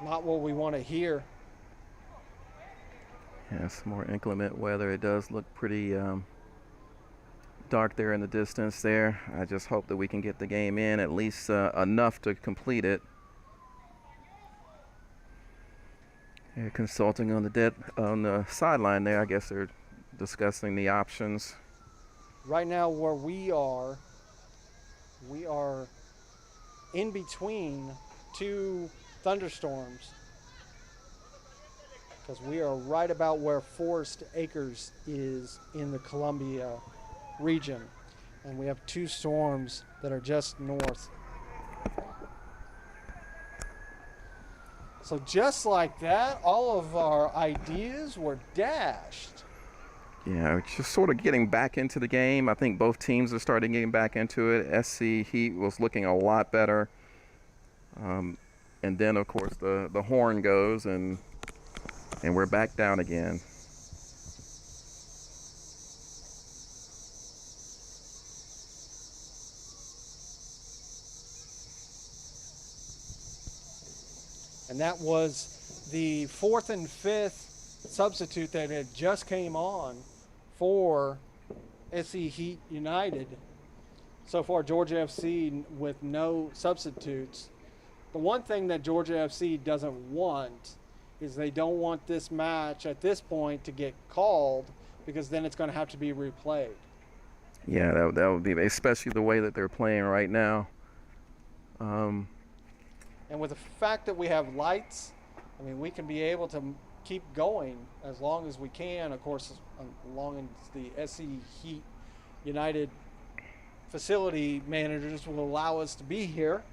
Not what we want to hear. Yeah, some more inclement weather. It does look pretty dark there in the distance there. I just hope that we can get the game in, at least enough to complete it. They're consulting on the sideline there. I guess they're discussing the options. Right now where we are in between two thunderstorms, because we are right about where Forest Acres is in the Columbia region, and we have two storms that are just north. So just like that, all of our ideas were dashed. Yeah, just sort of getting back into the game. I think both teams are starting getting back into it. SC Heat was looking a lot better. And then, of course, the horn goes, and we're back down again. And that was the 4th and 5th substitute that had just came on for SC Heat United. So far, Georgia FC with no substitutes. The one thing that Georgia FC doesn't want is they don't want this match at this point to get called, because then it's going to have to be replayed. Yeah, that would be, especially the way that they're playing right now. And with the fact that we have lights, I mean, we can be able to keep going as long as we can. Of course, as long as the SC Heat United facility managers will allow us to be here.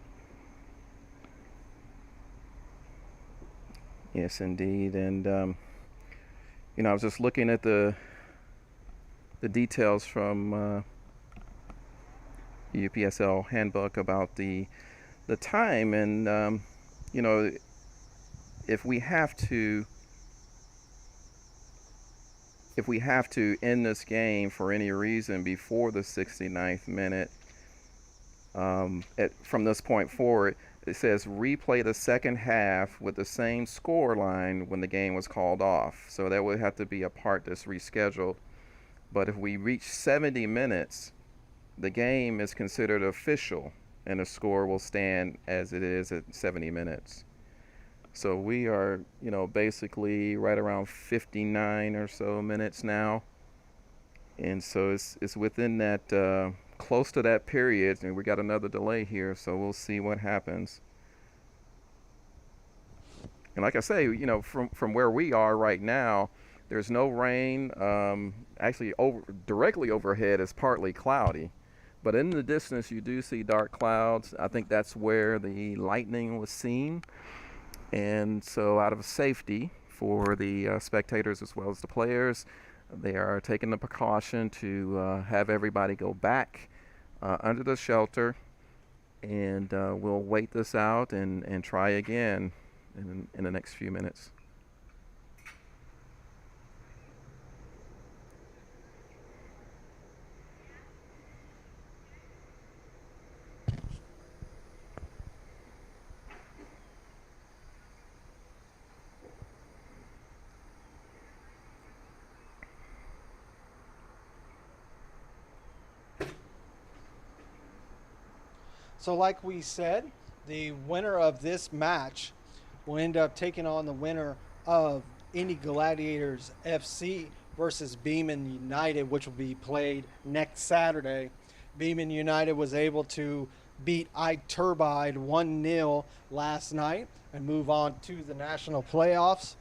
Yes, indeed. And, I was just looking at the details from UPSL handbook about the time, and if we have to end this game for any reason before the 69th minute, from this point forward, it says replay the second half with the same score line when the game was called off. So that would have to be a part that's rescheduled. But if we reach 70 minutes, the game is considered official, and the score will stand as it is at 70 minutes. So we are, basically right around 59 or so minutes now. And so it's within that, close to that period, and we got another delay here, so we'll see what happens. And like I say, from where we are right now, there's no rain. Actually, directly overhead is partly cloudy. But in the distance, you do see dark clouds. I think that's where the lightning was seen. And so out of safety for the spectators as well as the players, they are taking the precaution to have everybody go back under the shelter. And we'll wait this out and try again in the next few minutes. So like we said, the winner of this match will end up taking on the winner of Indy Gladiators FC versus Beeman United, which will be played next Saturday. Beeman United was able to beat Iturbide 1-0 last night and move on to the national playoffs.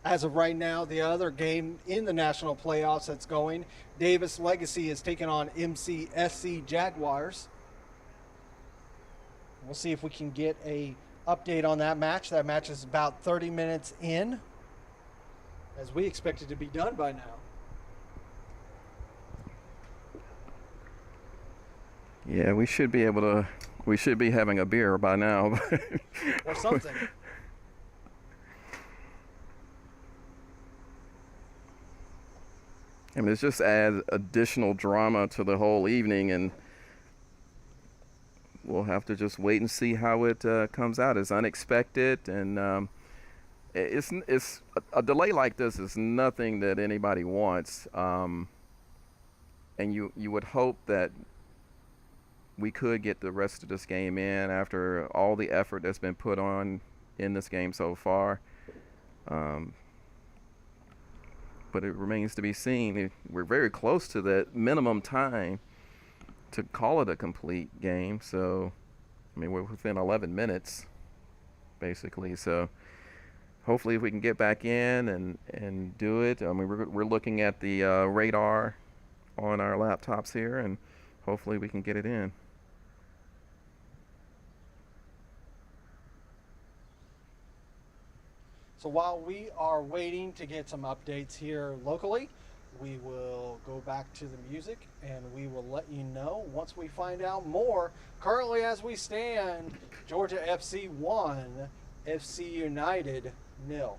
As of right now, the other game in the national playoffs that's going, Davis Legacy is taking on MCSC Jaguars. We'll see if we can get a update on that match. That match is about 30 minutes in, as we expect it to be done by now. Yeah, we should be having a beer by now. Or something. I mean, it's just add additional drama to the whole evening, and we'll have to just wait and see how it comes out. It's unexpected, and it's a delay like this is nothing that anybody wants. and you would hope that we could get the rest of this game in after all the effort that's been put on in this game so far. But it remains to be seen. We're very close to that minimum time to call it a complete game. So, I mean, we're within 11 minutes, basically. So, hopefully, if we can get back in and do it. I mean, we're looking at the radar on our laptops here, and hopefully we can get it in. So while we are waiting to get some updates here locally, we will go back to the music and we will let you know once we find out more. Currently, as we stand, Georgia FC 1, FC United 0.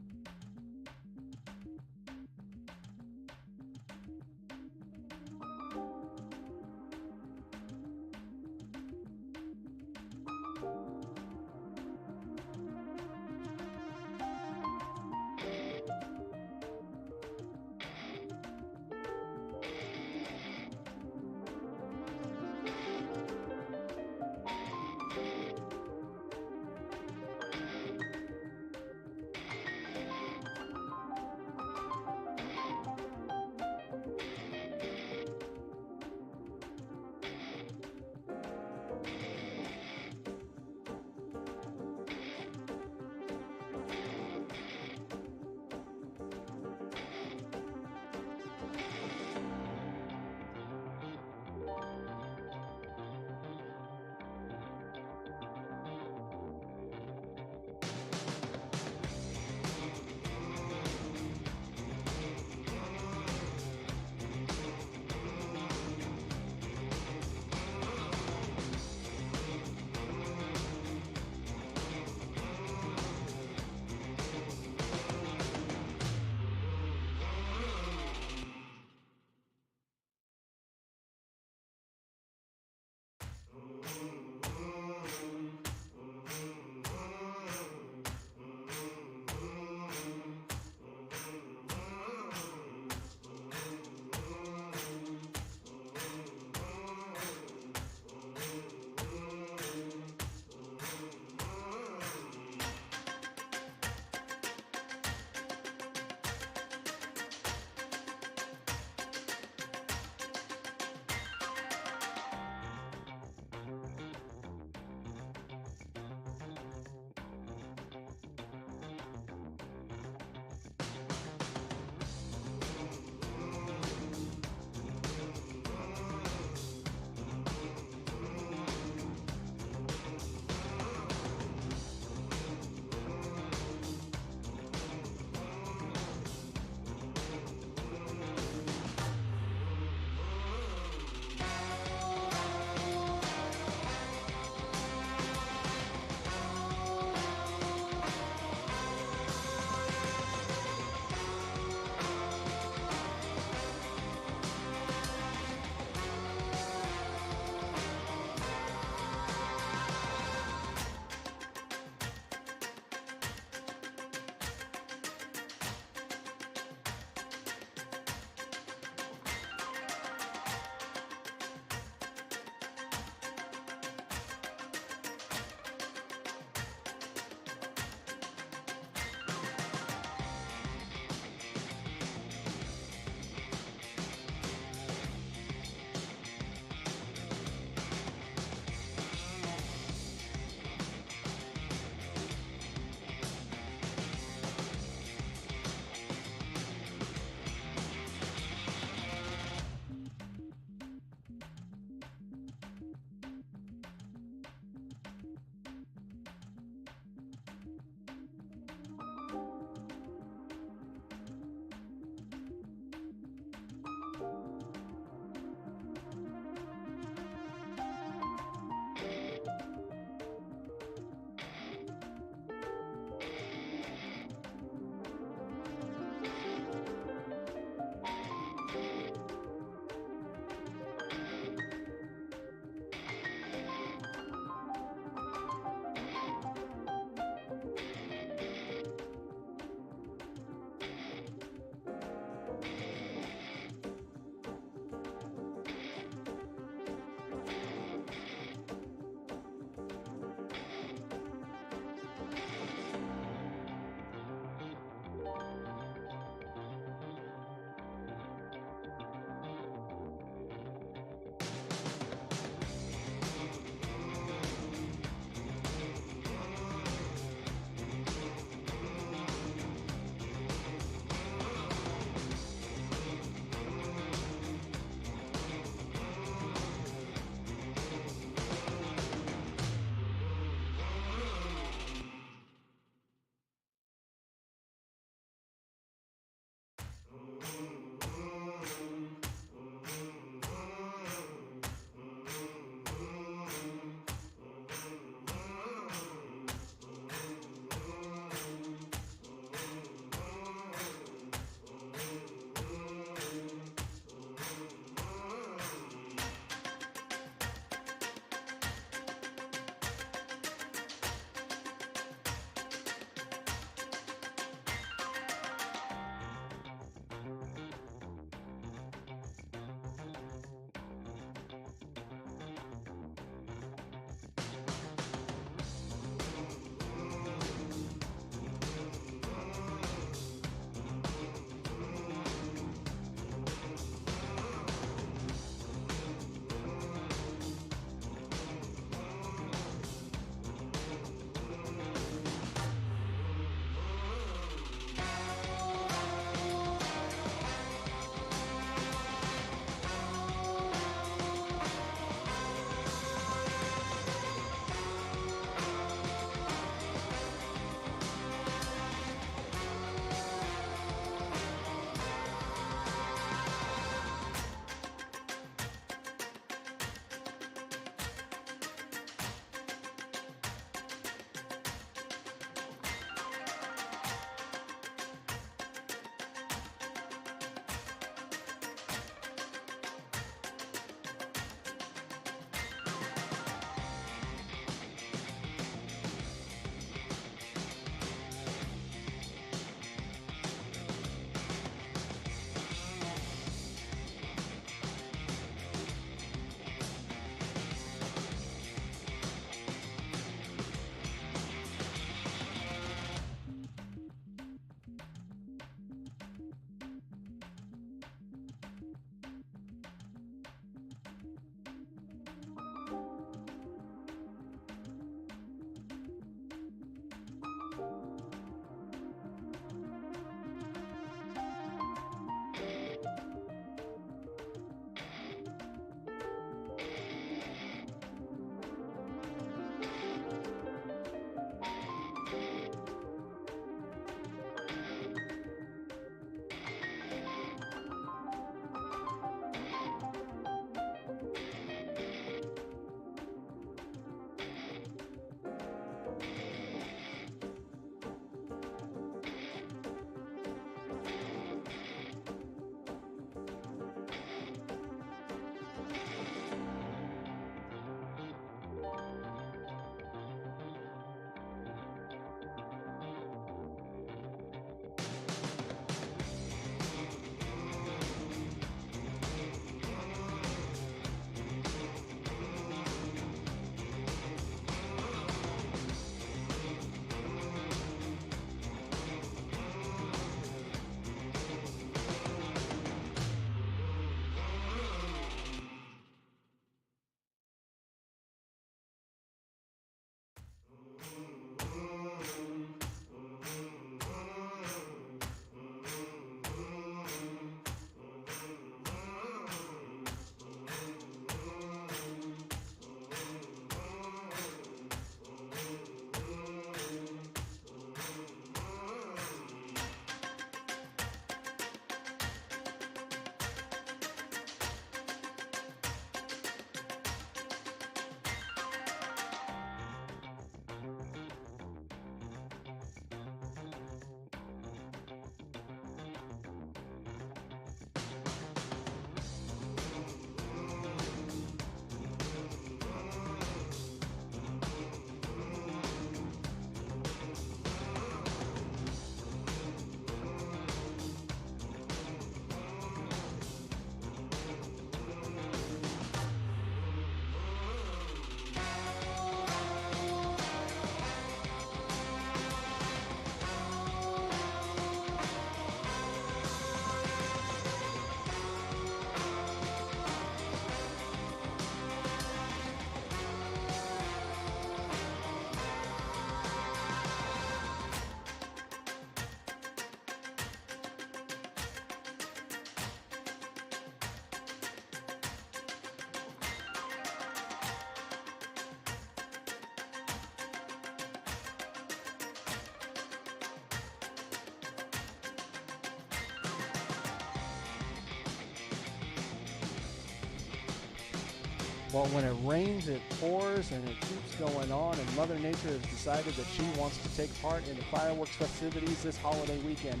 Well, when it rains, it pours, and it keeps going on, and Mother Nature has decided that she wants to take part in the fireworks festivities this holiday weekend.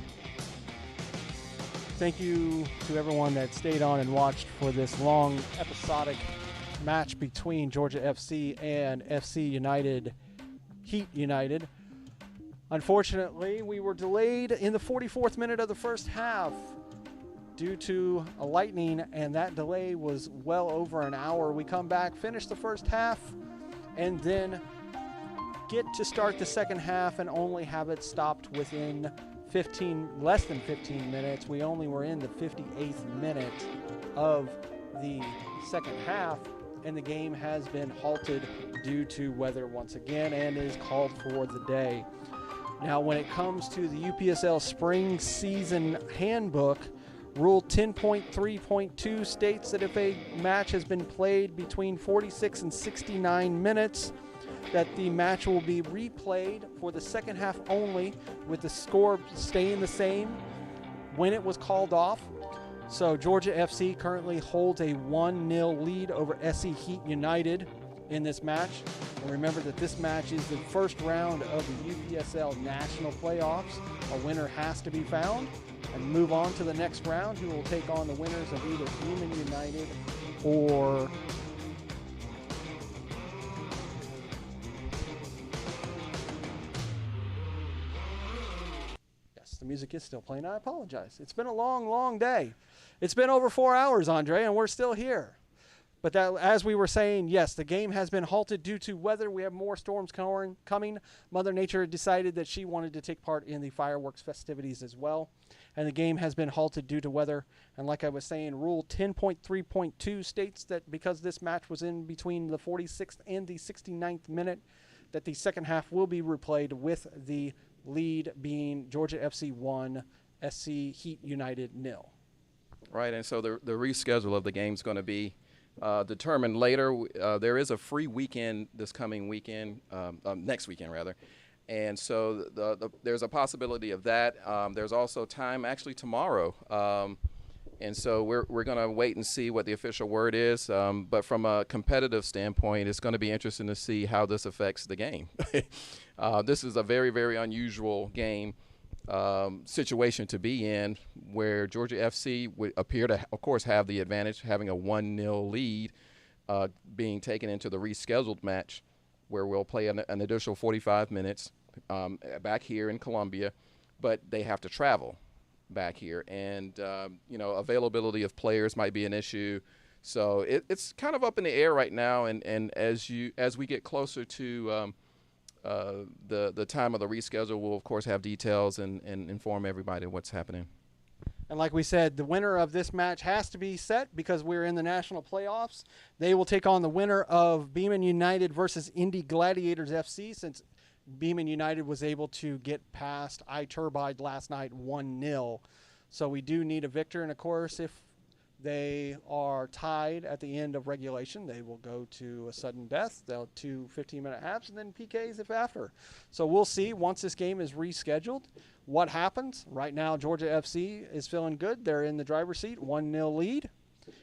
Thank you to everyone that stayed on and watched for this long episodic match between Georgia FC and FC United, Heat United. Unfortunately, we were delayed in the 44th minute of the first half due to a lightning, and that delay was well over an hour. We come back, finish the first half, and then get to start the second half and only have it stopped within less than 15 minutes. We only were in the 58th minute of the second half, and the game has been halted due to weather once again and is called for the day. Now, when it comes to the UPSL Spring Season Handbook, Rule 10.3.2 states that if a match has been played between 46 and 69 minutes, that the match will be replayed for the second half only, with the score staying the same when it was called off. So Georgia FC currently holds a 1-0 lead over SC Heat United in this match. And remember that this match is the first round of the UPSL National Playoffs. A winner has to be found and move on to the next round, who will take on the winners of either Beeman United or the music is still playing. I apologize. It's been a long, long day. It's been over 4 hours, Andre, and we're still here. But that, as we were saying, yes, the game has been halted due to weather. We have more storms coming. Mother Nature decided that she wanted to take part in the fireworks festivities as well. And the game has been halted due to weather. And like I was saying, Rule 10.3.2 states that because this match was in between the 46th and the 69th minute, that the second half will be replayed with the lead being Georgia FC 1, SC Heat United 0. Right, and so the reschedule of the game is going to be determined later. There is a free weekend this coming weekend, next weekend rather, and so there's a possibility of that. There's also time actually tomorrow, and so we're going to wait and see what the official word is. But from a competitive standpoint, it's going to be interesting to see how this affects the game. This is a very, very unusual game situation to be in, where Georgia FC would appear to, of course, have the advantage, having a 1-0 lead, being taken into the rescheduled match, where we'll play an additional 45 minutes back here in Columbia, but they have to travel back here, and availability of players might be an issue. So it's kind of up in the air right now, and as we get closer to the time of the reschedule, we'll of course have details and inform everybody what's happening. And like we said, the winner of this match has to be set because we're in the national playoffs. They will take on the winner of Beeman United versus Indy Gladiators FC, since Beeman United was able to get past iTurbide last night 1-0. So we do need a victor, and of course if they are tied at the end of regulation, they will go to a sudden death. They'll 2 15-minute halves and then PKs if after. So we'll see once this game is rescheduled what happens. Right now, Georgia FC is feeling good. They're in the driver's seat, 1-0 lead.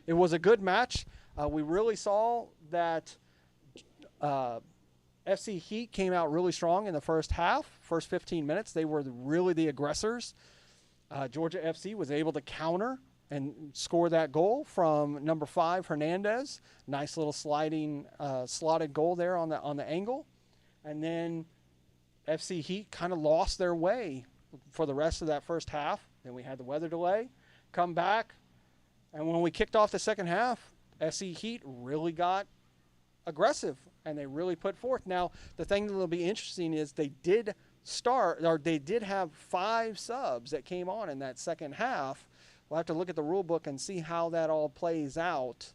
It was a good match. We really saw that FC Heat came out really strong in the first half. First 15 minutes, they were really the aggressors. Georgia FC was able to counter and score that goal from number 5, Hernandez. Nice little slotted goal there on the angle. And then FC Heat kind of lost their way for the rest of that first half. Then we had the weather delay, come back, and when we kicked off the second half, SC Heat really got aggressive and they really put forth. Now, the thing that will be interesting is they did have 5 subs that came on in that second half. We'll have to look at the rule book and see how that all plays out.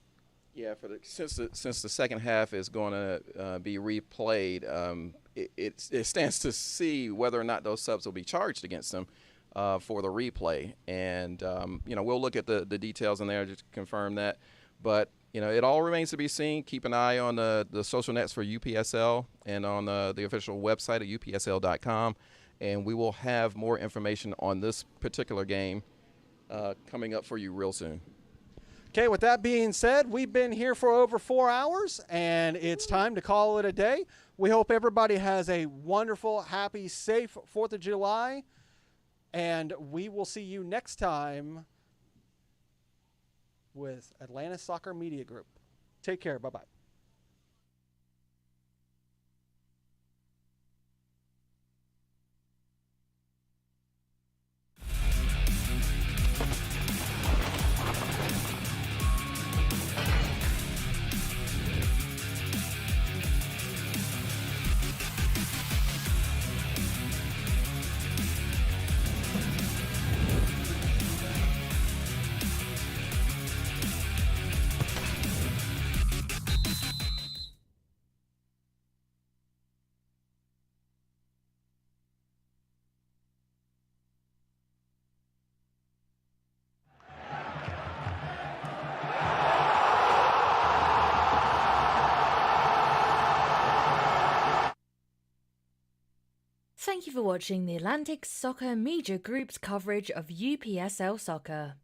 Yeah, since the second half is going to be replayed, it stands to see whether or not those subs will be charged against them for the replay. And we'll look at the details in there just to confirm that. But it all remains to be seen. Keep an eye on the social nets for UPSL and on the official website at upsl.com, and we will have more information on this particular game coming up for you real soon. Okay, with that being said, we've been here for over 4 hours, and it's time to call it a day. We hope everybody has a wonderful, happy, safe 4th of July, and we will see you next time with Atlanta Soccer Media Group. Take care. Bye-bye. Thank you for watching the Atlantic Soccer Media Group's coverage of UPSL soccer.